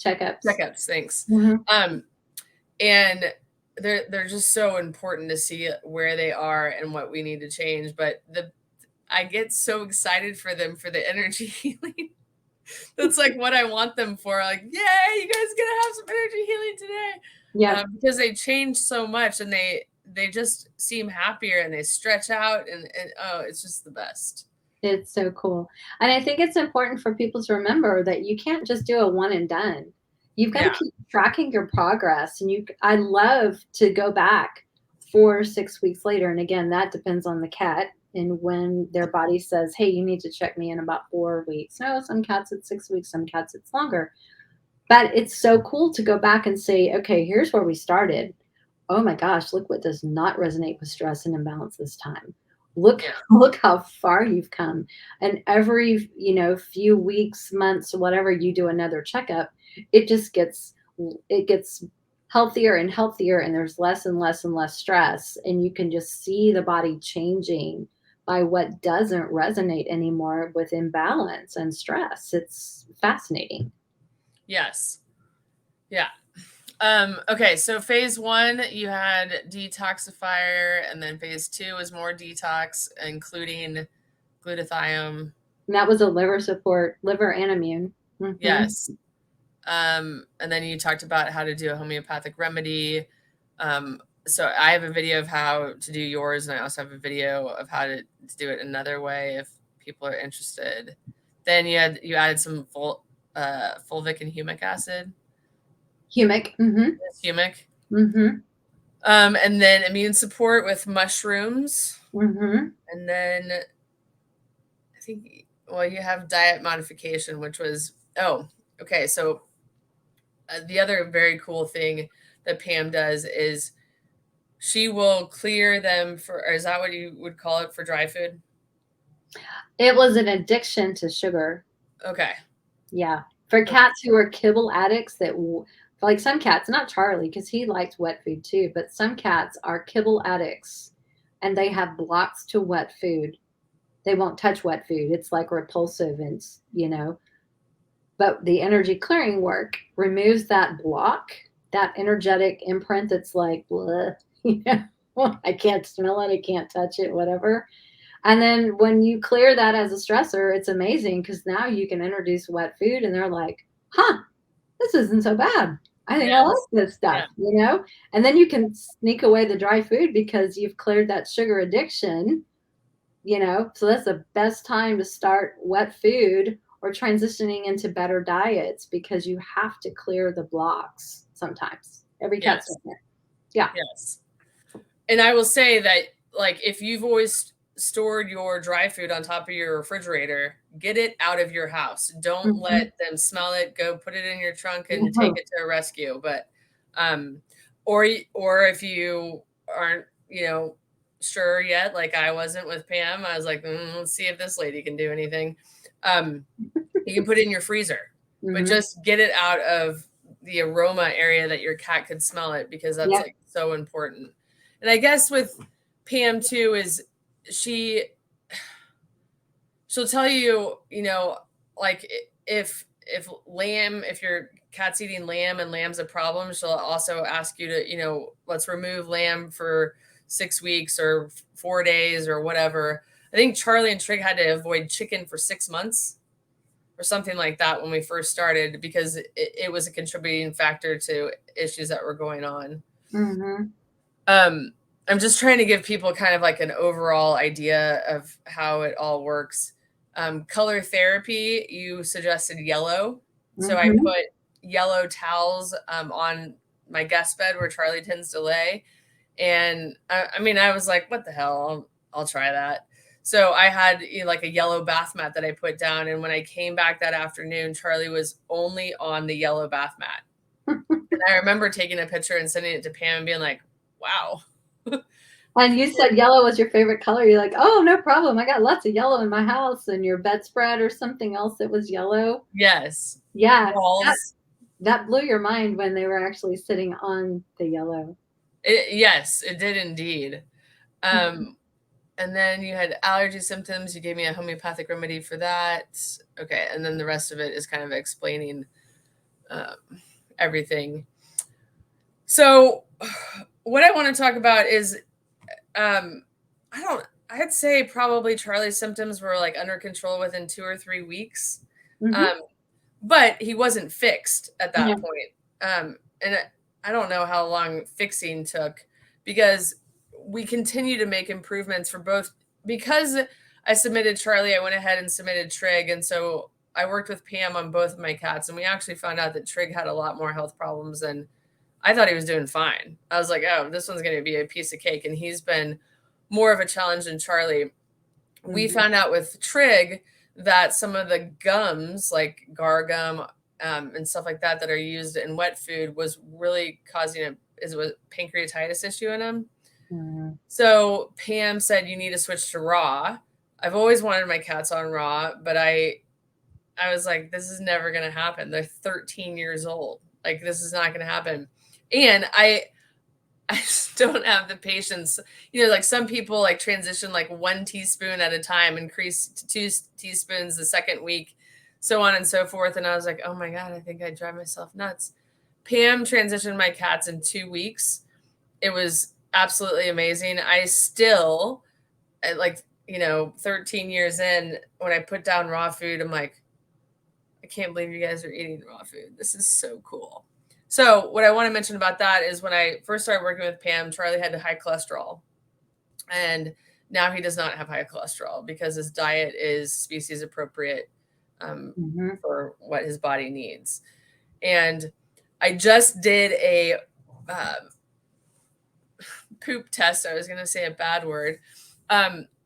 checkups. Thanks. And they're just so important to see where they are and what we need to change. But I get so excited for them for the energy healing. That's like what I want them for. Like, yay, you guys gonna have some energy healing today. Yeah. Because they change so much, and they just seem happier, and they stretch out, and oh, it's just the best. It's so cool. And I think it's important for people to remember that you can't just do a one and done. You've got to Yeah. keep tracking your progress. And I love to go back 4 or 6 weeks later. And again, that depends on the cat and when their body says, hey, you need to check me in about 4 weeks. No, some cats it's 6 weeks, some cats it's longer. But it's so cool to go back and say, okay, here's where we started. Oh my gosh, look what does not resonate with stress and imbalance this time. Look, Yeah. look how far you've come. And every, few weeks, months, whatever, you do another checkup, it just gets healthier and healthier, and there's less and less and less stress. And you can just see the body changing by what doesn't resonate anymore with imbalance and stress. It's fascinating. Yes. Yeah. Okay, so phase 1, you had detoxifier, and then phase 2 was more detox, including glutathione. And that was a liver support, liver and immune. Mhm. Yes. And then you talked about how to do a homeopathic remedy. So I have a video of how to do yours, and I also have a video of how to do it another way if people are interested. Then you added some fulvic and humic acid. Humic. Mm-hmm. Humic. Mm-hmm. And then immune support with mushrooms. Mm-hmm. And then I think, well, you have diet modification, which was, okay. So the other very cool thing that Pam does is she will clear them for, or is that what you would call it, for dry food? It was an addiction to sugar. Okay. Yeah. For cats who are kibble addicts like some cats, not Charlie, because he liked wet food too, but some cats are kibble addicts and they have blocks to wet food. They won't touch wet food. It's like repulsive and, but the energy clearing work removes that block, that energetic imprint that's like, bleh, I can't smell it, I can't touch it, whatever. And then when you clear that as a stressor, it's amazing because now you can introduce wet food and they're like, huh, this isn't so bad. I think I like Yes. this stuff, And then you can sneak away the dry food because you've cleared that sugar addiction, So that's the best time to start wet food or transitioning into better diets because you have to clear the blocks sometimes. Every cat's different. Yeah. Yes. And I will say that, like, if you've always stored your dry food on top of your refrigerator, get it out of your house. Don't let them smell it. Go put it in your trunk and take it to a rescue. But, or if you aren't, sure yet, like I wasn't with Pam, I was like, let's see if this lady can do anything. You can put it in your freezer, but just get it out of the aroma area that your cat could smell it, because that's like so important. And I guess with Pam too is she'll tell you, like if your cat's eating lamb and lamb's a problem, she'll also ask you to, let's remove lamb for 6 weeks or 4 days or whatever. I think Charlie and Trig had to avoid chicken for 6 months or something like that when we first started, because it was a contributing factor to issues that were going on. I'm just trying to give people kind of like an overall idea of how it all works. Color therapy, you suggested yellow. So I put yellow towels on my guest bed where Charlie tends to lay. And I was like, what the hell? I'll try that. So I had like a yellow bath mat that I put down. And when I came back that afternoon, Charlie was only on the yellow bath mat. And I remember taking a picture and sending it to Pam and being like, wow. And you said yellow was your favorite color. You're like, oh, no problem. I got lots of yellow in my house. And your bedspread or something else that was yellow. Yes. Yeah. That blew your mind when they were actually sitting on the yellow. Yes, it did indeed. And then you had allergy symptoms. You gave me a homeopathic remedy for that. Okay. And then the rest of it is kind of explaining everything. So what I want to talk about is, I'd say probably Charlie's symptoms were like under control within 2 or 3 weeks. But he wasn't fixed at that point. And I don't know how long fixing took, because we continue to make improvements for both, because I submitted Charlie, I went ahead and submitted Trig. And so I worked with Pam on both of my cats, and we actually found out that Trig had a lot more health problems than I thought he was doing fine. I was like, oh, this one's going to be a piece of cake. And he's been more of a challenge than Charlie. Mm-hmm. We found out with Trig that some of the gums, like gar gum and stuff like that, that are used in wet food was really causing a pancreatitis issue in him. Mm-hmm. So Pam said, you need to switch to raw. I've always wanted my cats on raw, but I was like, this is never going to happen. They're 13 years old. Like, this is not going to happen. And I just don't have the patience, like some people like transition like 1 teaspoon at a time, increase to 2 teaspoons the second week, so on and so forth. And I was like, oh my God, I think I'd drive myself nuts. Pam transitioned my cats in 2 weeks. It was absolutely amazing. I still, like, 13 years in, when I put down raw food, I'm like, I can't believe you guys are eating raw food. This is so cool. So what I want to mention about that is when I first started working with Pam, Charlie had high cholesterol. And now he does not have high cholesterol because his diet is species appropriate for what his body needs. And I just did a poop test. I was going to say a bad word.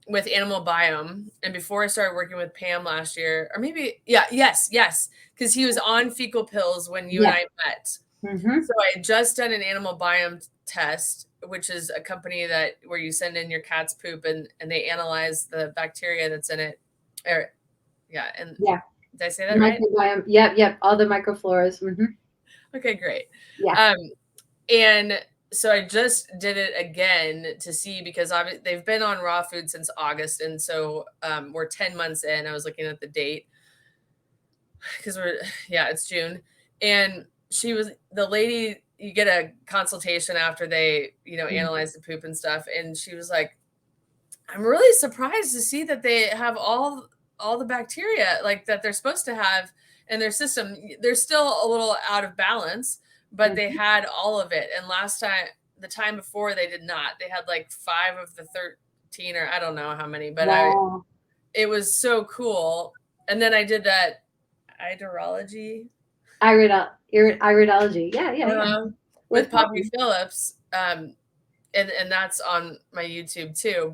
With Animal Biome. And before I started working with Pam last year, or maybe, yes, because he was on fecal pills when you and I met. Mm-hmm. So I had just done an Animal Biome test, which is a company where you send in your cat's poop and they analyze the bacteria that's in it. Did I say that right? Microbiome. Yep. All the microfloras. Mm-hmm. Okay, great. Yeah. And so I just did it again to see, because they've been on raw food since August. And so we're 10 months in. I was looking at the date because it's June. And she was the lady, you get a consultation after they, analyze the poop and stuff. And she was like, I'm really surprised to see that they have all the bacteria like that they're supposed to have in their system. They're still a little out of balance, but they had all of it. And the time before, they did not. They had like 5 of the 13, or I don't know how many, but wow. It was so cool. And then I did that iridology. Iridology. Yeah. With Poppy Phillips. And that's on my YouTube too.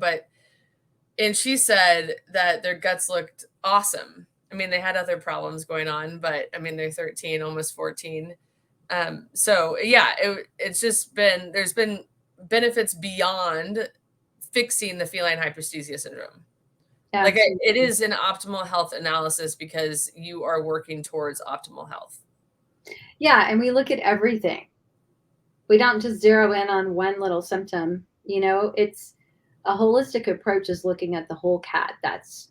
And she said that their guts looked awesome. I mean, they had other problems going on, but I mean, they're 13, almost 14. It's just there's been benefits beyond fixing the feline hyperesthesia syndrome. Absolutely. Like it is an optimal health analysis because you are working towards optimal health. Yeah. And we look at everything. We don't just zero in on one little symptom. It's a holistic approach is looking at the whole cat. That's,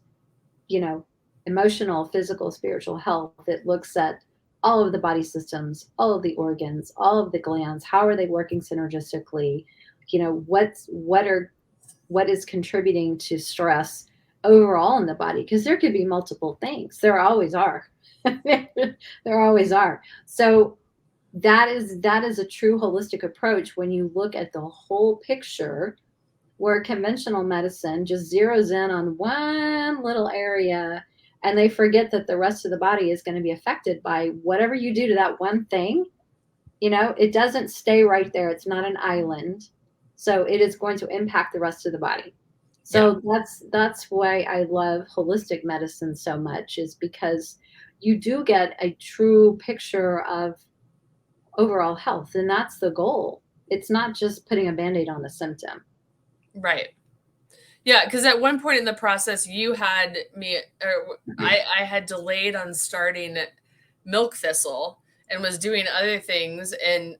emotional, physical, spiritual health. It looks at all of the body systems, all of the organs, all of the glands. How are they working synergistically? What is contributing to stress overall in the body? Because there could be multiple things. There always are. There always are. So that is a true holistic approach when you look at the whole picture, where conventional medicine just zeroes in on one little area and they forget that the rest of the body is going to be affected by whatever you do to that one thing. It doesn't stay right there. It's not an island. So it is going to impact the rest of the body. So that's why I love holistic medicine so much, is because you do get a true picture of overall health. And that's the goal. It's not just putting a Band-Aid on the symptom. Right. Yeah, because at one point in the process, you had me, or I had delayed on starting milk thistle and was doing other things, and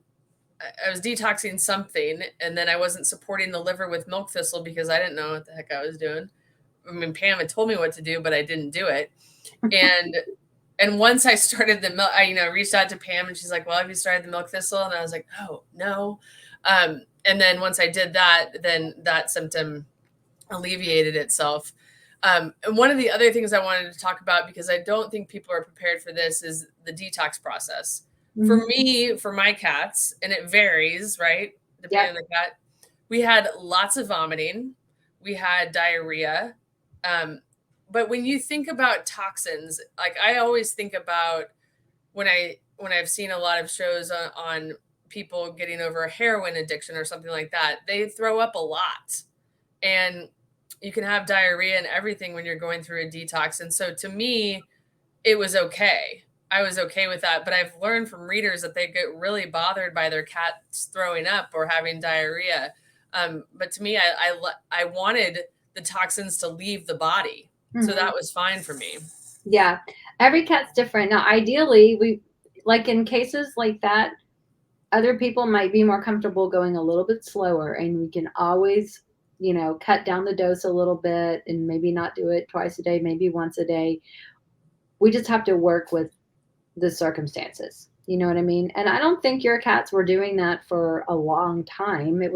I was detoxing something, and then I wasn't supporting the liver with milk thistle because I didn't know what the heck I was doing. I mean, Pam had told me what to do, but I didn't do it. And once I started the milk, I reached out to Pam, and she's like, "Well, have you started the milk thistle?" And I was like, "Oh, no." And then once I did that, then that symptom alleviated itself. And one of the other things I wanted to talk about, because I don't think people are prepared for this, is the detox process. Mm-hmm. For me, for my cats, and it varies, right? Depending on the cat, we had lots of vomiting. We had diarrhea. But when you think about toxins, like I always think about when I've seen a lot of shows on people getting over a heroin addiction or something like that, they throw up a lot, and you can have diarrhea and everything when you're going through a detox. And so to me, it was okay. I was okay with that. But I've learned from readers that they get really bothered by their cats throwing up or having diarrhea. But to me, I wanted the toxins to leave the body. So that was fine for me. Yeah. Every cat's different. Now, ideally, we, like in cases like that, other people might be more comfortable going a little bit slower, and we can always, cut down the dose a little bit and maybe not do it twice a day, maybe once a day. We just have to work with the circumstances. You know what I mean? And I don't think your cats were doing that for a long time. It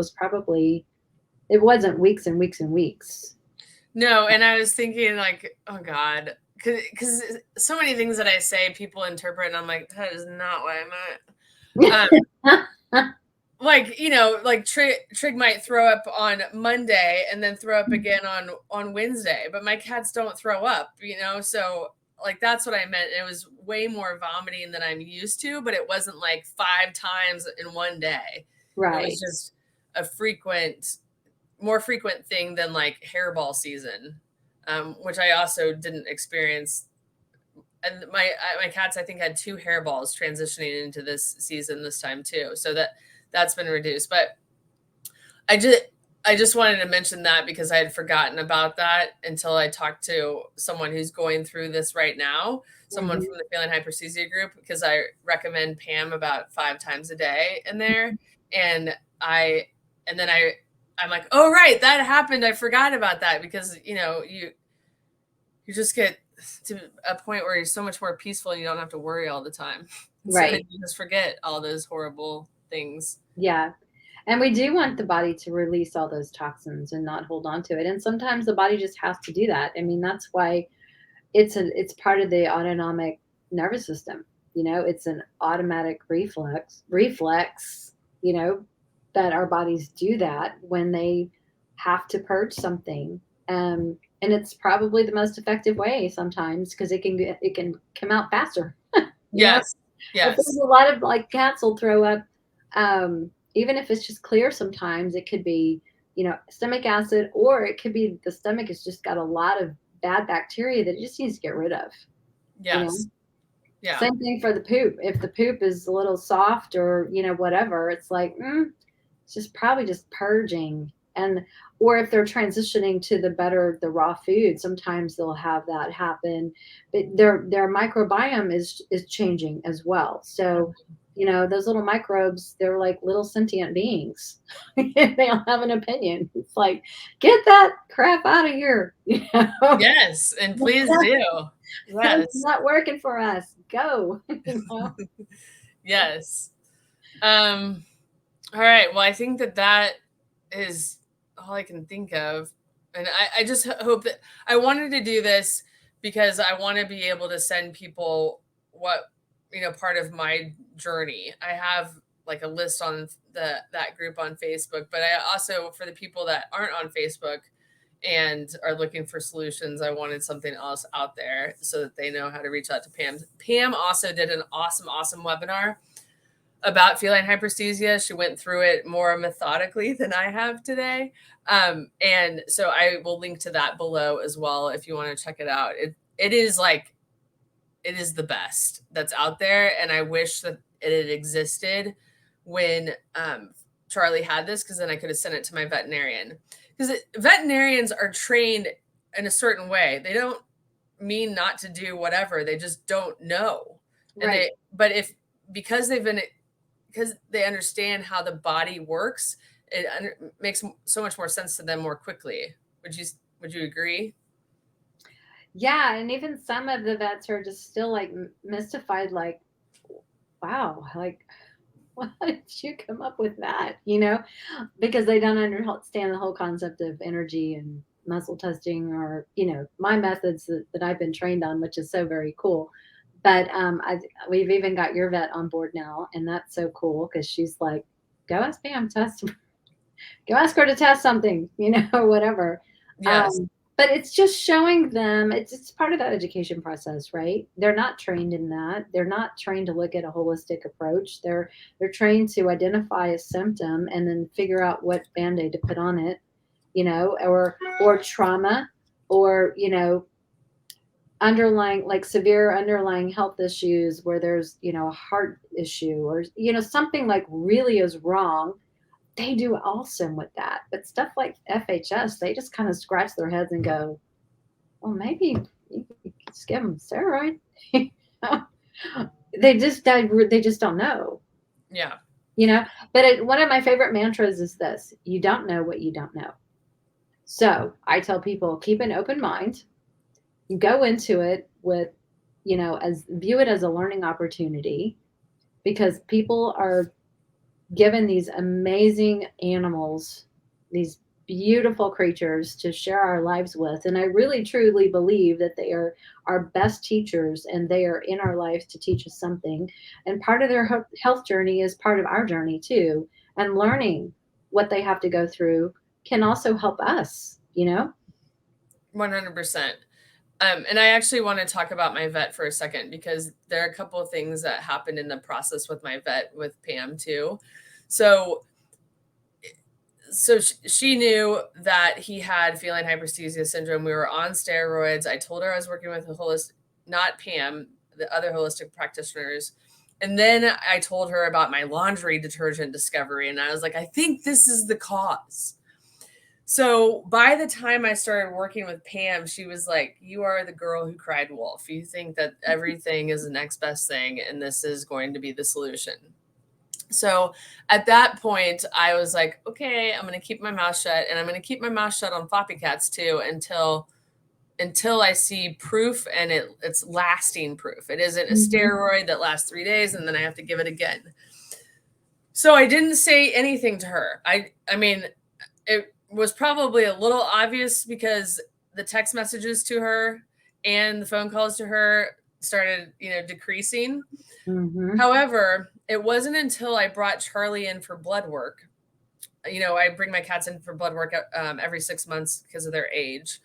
wasn't weeks and weeks and weeks. No, and I was thinking like, oh God, because so many things that I say, people interpret, and I'm like, that is not what I meant. Like, like Trig might throw up on Monday and then throw up again on Wednesday, but my cats don't throw up, so like that's what I meant. And it was way more vomiting than I'm used to, but it wasn't like 5 times in one day. Right. It was just a more frequent thing than like hairball season, which I also didn't experience. And my cats, I think, had 2 hairballs transitioning into this season this time too. So that's been reduced. But I just wanted to mention that because I had forgotten about that until I talked to someone who's going through this right now, someone from the Feline Hyperesthesia group, because I recommend Pam about 5 times a day in there. And I'm like, oh, right, that happened. I forgot about that because, you just get to a point where you're so much more peaceful and you don't have to worry all the time. Right. So you just forget all those horrible things. Yeah. And we do want the body to release all those toxins and not hold on to it. And sometimes the body just has to do that. I mean, that's why it's part of the autonomic nervous system. It's an automatic reflex, that our bodies do that when they have to purge something. And it's probably the most effective way sometimes because it can come out faster. Yes. But there's a lot of like cats will throw up, even if it's just clear. Sometimes it could be, stomach acid, or it could be the stomach has just got a lot of bad bacteria that it just needs to get rid of. Yes. Yeah. Same thing for the poop. If the poop is a little soft or, whatever, it's like, it's just probably just purging. Or if they're transitioning to the raw food, sometimes they'll have that happen. But their microbiome is changing as well. So, those little microbes, they're like little sentient beings. They all have an opinion. It's like, get that crap out of here. Yes, and please do. Yes. It's not working for us. Go. Yes. All right. Well, I think that is all I can think of. And I just hope that I wanted to do this because I want to be able to send people what, part of my journey. I have like a list on that group on Facebook, but I also, for the people that aren't on Facebook and are looking for solutions, I wanted something else out there so that they know how to reach out to Pam. Pam also did an awesome webinar about feline hyperesthesia. She went through it more methodically than I have today. And so I will link to that below as well if you want to check it out. It is the best that's out there. And I wish that it had existed when Charlie had this, because then I could have sent it to my veterinarian. Because veterinarians are trained in a certain way. They don't mean not to do whatever. They just don't know. Right. Because they understand how the body works, it makes so much more sense to them more quickly. Would you agree? Yeah, and even some of the vets are just still like mystified, like, wow, like, why did you come up with that? Because they don't understand the whole concept of energy and muscle testing, or my methods that I've been trained on, which is so very cool. But we've even got your vet on board now, and that's so cool because she's like, go ask Pam, go ask her to test something, whatever. Yes. But it's just showing them, it's part of that education process, right? They're not trained in that. They're not trained to look at a holistic approach. They're trained to identify a symptom and then figure out what band-aid to put on it, or trauma, or underlying, like severe underlying health issues where there's a heart issue, or something like really is wrong. They do awesome with that. But stuff like FHS, they just kind of scratch their heads and go, well, maybe you could just give them steroid. They just don't know. Yeah. But one of my favorite mantras is this: you don't know what you don't know. So I tell people, keep an open mind. You go into it with, as view it as a learning opportunity, because people are given these amazing animals, these beautiful creatures to share our lives with. And I really truly believe that they are our best teachers, and they are in our lives to teach us something. And part of their health journey is part of our journey too. And learning what they have to go through can also help us, 100%. And I actually want to talk about my vet for a second, because there are a couple of things that happened in the process with my vet, with Pam too. So she knew that he had feline hyperesthesia syndrome. We were on steroids. I told her I was working with a holistic, not Pam, the other holistic practitioners. And then I told her about my laundry detergent discovery. And I was like, I think this is the cause. So by the time I started working with Pam, she was like, you are the girl who cried wolf. You think that everything is the next best thing, and this is going to be the solution. So at that point, I was like, okay, I'm going to keep my mouth shut, and I'm going to keep my mouth shut on Floppycats too until I see proof, and it's lasting proof. It isn't a steroid that lasts 3 days and then I have to give it again. So I didn't say anything to her. I mean, it was probably a little obvious because the text messages to her and the phone calls to her started, decreasing. Mm-hmm. However, it wasn't until I brought Charlie in for blood work. I bring my cats in for blood work every 6 months because of their age.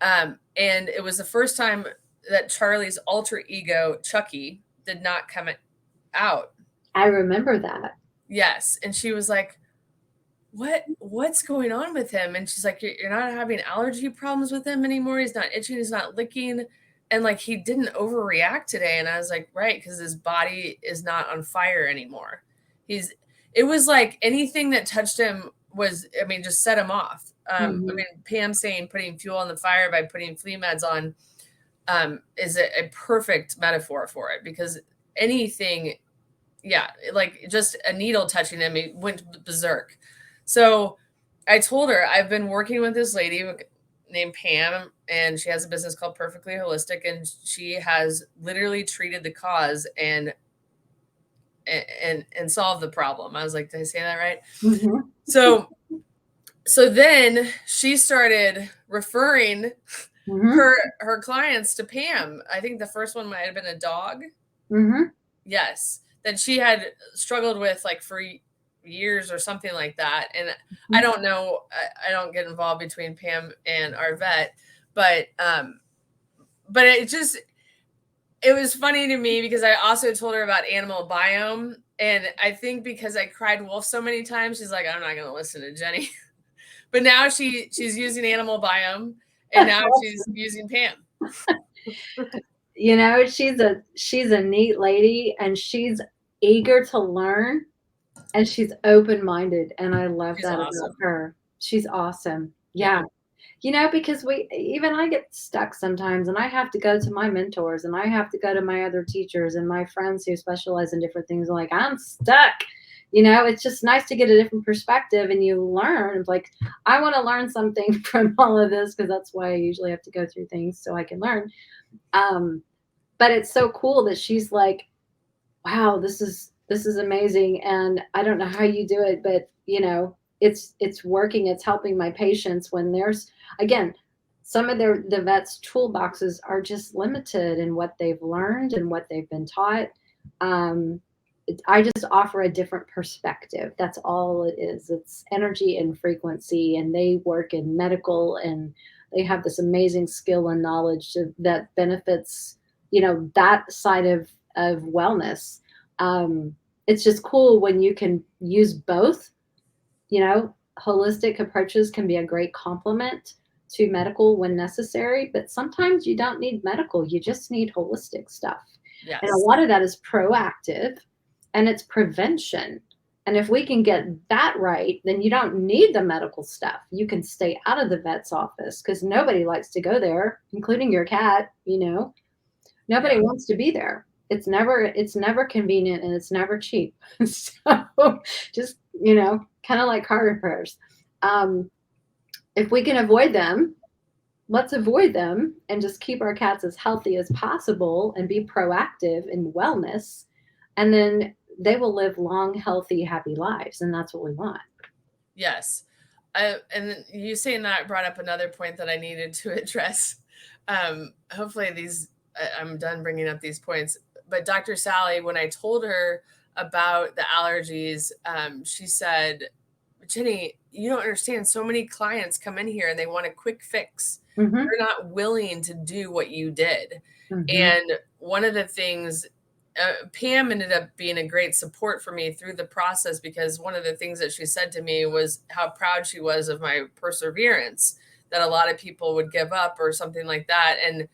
And it was the first time that Charlie's alter ego, Chucky, did not come out. I remember that. Yes. And she was like, what's going on with him? And she's like, you're not having allergy problems with him anymore. He's not itching. He's not licking. And like, he didn't overreact today. And I was like, right. Cause his body is not on fire anymore. It was like anything that touched him just set him off. Pam saying putting fuel on the fire by putting flea meds on, is a perfect metaphor for it, because anything, like just a needle touching him, he went berserk. So I told her, I've been working with this lady named Pam, and she has a business called Purrrfectly Holistic, and she has literally treated the cause and solved the problem. I was like, did I say that right? Mm-hmm. So then she started referring her clients to Pam. I think the first one might have been a dog. Mm-hmm. Yes, that she had struggled with like for years or something like that. And I don't know, I don't get involved between Pam and our vet, but it was funny to me because I also told her about animal biome. And I think because I cried wolf so many times, she's like, I'm not going to listen to Jenny. But now she's using animal biome, and now she's using Pam. She's a neat lady, and she's eager to learn, and she's open-minded, and I love that about her. She's awesome. Yeah. Because I get stuck sometimes, and I have to go to my mentors, and I have to go to my other teachers and my friends who specialize in different things. I'm like, I'm stuck. It's just nice to get a different perspective, and you learn. Like, I want to learn something from all of this, because that's why I usually have to go through things so I can learn. But it's so cool that she's like, wow, this is amazing. And I don't know how you do it, but it's working. It's helping my patients when there's, again, some of the vets' toolboxes are just limited in what they've learned and what they've been taught. I just offer a different perspective. That's all it is. It's energy and frequency, and they work in medical and they have this amazing skill and knowledge that benefits, that side of wellness. It's just cool when you can use both. Holistic approaches can be a great complement to medical when necessary, but sometimes you don't need medical, you just need holistic stuff. And a Yes. lot of that is proactive and it's prevention. And if we can get that right, then you don't need the medical stuff. You can stay out of the vet's office because nobody likes to go there, including your cat. Nobody Yeah. wants to be there. It's never convenient and it's never cheap. So just, kind of like car repairs. If we can avoid them, let's avoid them and just keep our cats as healthy as possible and be proactive in wellness. And then they will live long, healthy, happy lives. And that's what we want. Yes. And you saying that brought up another point that I needed to address. Hopefully I'm done bringing up these points. But Dr. Sally, when I told her about the allergies, she said, Jenny, you don't understand. So many clients come in here and they want a quick fix. Mm-hmm. They're not willing to do what you did. Mm-hmm. And one of the things, Pam ended up being a great support for me through the process, because one of the things that she said to me was how proud she was of my perseverance, that a lot of people would give up or something like that. And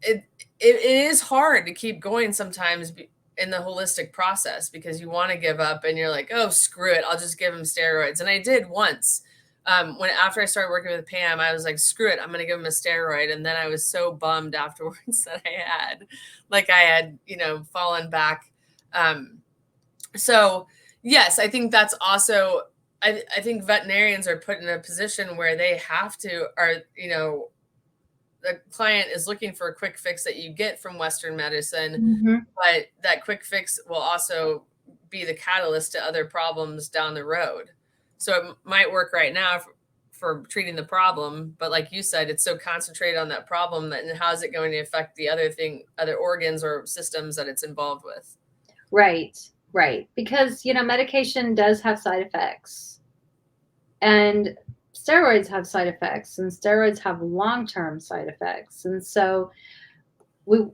it is hard to keep going sometimes in the holistic process, because you want to give up and you're like, oh, screw it, I'll just give him steroids. And I did once. After I started working with Pam, I was like, screw it, I'm going to give him a steroid. And then I was so bummed afterwards that I had, fallen back. So yes, I think that's also, I think veterinarians are put in a position where they have to, the client is looking for a quick fix that you get from Western medicine, Mm-hmm. but that quick fix will also be the catalyst to other problems down the road. So it might work right now for treating the problem, but like you said, it's so concentrated on that problem that, and how is it going to affect the other organs or systems that it's involved with? Right. Because, medication does have side effects. And steroids have side effects, and steroids have long-term side effects. And so we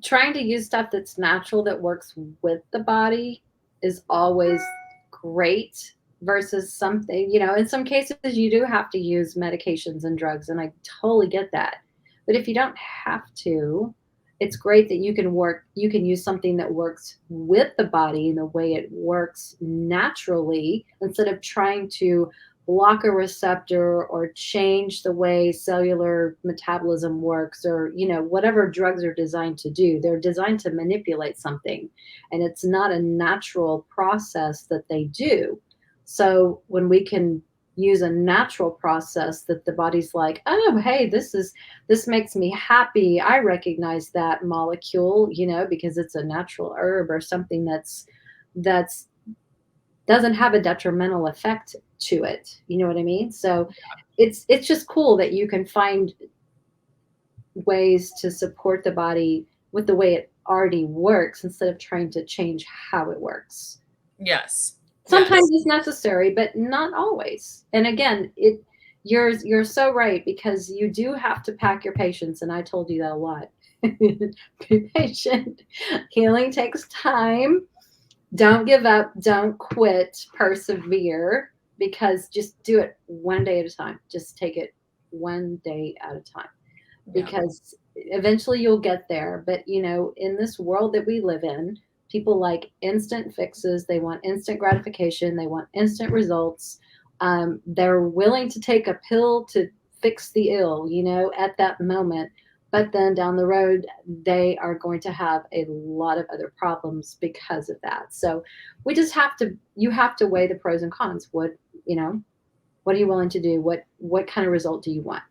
trying to use stuff that's natural that works with the body is always great versus something, in some cases you do have to use medications and drugs, and I totally get that. But if you don't have to, it's great that you can use something that works with the body in the way it works naturally, instead of trying to block a receptor or change the way cellular metabolism works, or whatever drugs are designed to do. They're designed to manipulate something, and it's not a natural process that they do. So when we can use a natural process that the body's like, oh, hey, this makes me happy, I recognize that molecule, because it's a natural herb or something that's doesn't have a detrimental effect to it. You know what I mean? So it's just cool that you can find ways to support the body with the way it already works, instead of trying to change how it works. Yes. Sometimes it's necessary, but not always. And again, you're so right, because you do have to pack your patience, and I told you that a lot. Be patient. Healing takes time. Don't give up, don't quit, persevere, because just do it one day at a time. Just take it one day at a time, because eventually you'll get there. But, in this world that we live in, people like instant fixes. They want instant gratification. They want instant results. They're willing to take a pill to fix the ill, at that moment. But then down the road, they are going to have a lot of other problems because of that. So we just you have to weigh the pros and cons. What are you willing to do? What kind of result do you want?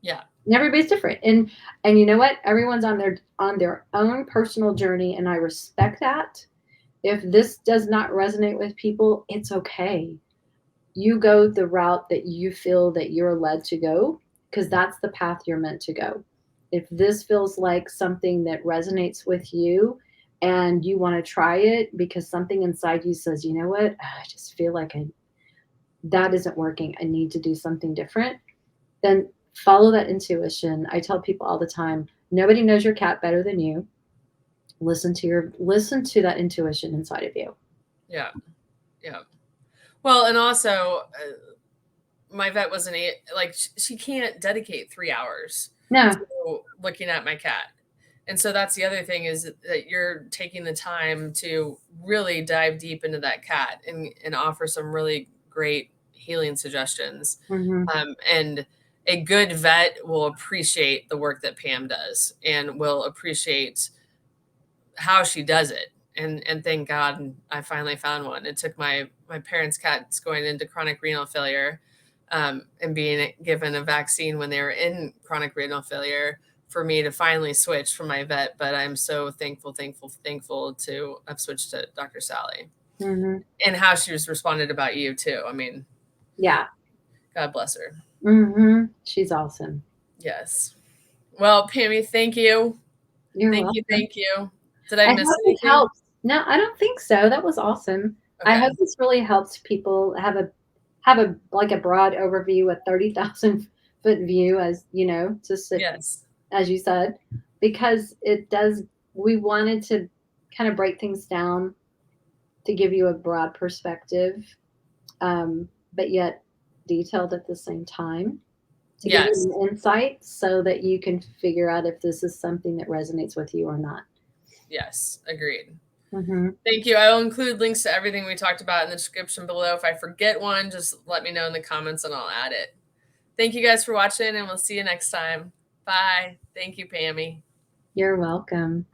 Yeah. And everybody's different. And you know what? Everyone's on their own personal journey, and I respect that. If this does not resonate with people, it's okay. You go the route that you feel that you're led to go, because that's the path you're meant to go. If this feels like something that resonates with you and you want to try it because something inside you says, you know what, I just feel like that isn't working. I need to do something different. Then follow that intuition. I tell people all the time, nobody knows your cat better than you. Listen to that intuition inside of you. Yeah. Yeah. Well, and also my vet wasn't like she can't dedicate 3 hours No. to looking at my cat. And so that's the other thing, is that you're taking the time to really dive deep into that cat and offer some really great healing suggestions. Mm-hmm. And a good vet will appreciate the work that Pam does and will appreciate how she does it. And thank God I finally found one. It took my parents' cats going into chronic renal failure, and being given a vaccine when they were in chronic renal failure for me to finally switch from my vet. But I'm so thankful to have switched to Dr. Sally. Mm-hmm. And how she was responded about you too. I mean, Yeah. God bless her. Mm-hmm. She's awesome. Yes. Well, Pammy, thank you. You're Thank you. welcome. Thank you. Did I I miss hope it anything? helps. No, I don't think so. That was awesome. I Okay. hope this really helps people have a like a broad overview, a 30,000-foot view, as you know, just Yes. as you said, because it does. We wanted to kind of break things down to give you a broad perspective, but yet detailed at the same time, to give Yes. you an insight so that you can figure out if this is something that resonates with you or not. Yes. Agreed. Mm-hmm. Thank you. I will include links to everything we talked about in the description below. If I forget one, just let me know in the comments and I'll add it. Thank you guys for watching, and we'll see you next time. Bye. Thank you, Pammy. You're welcome.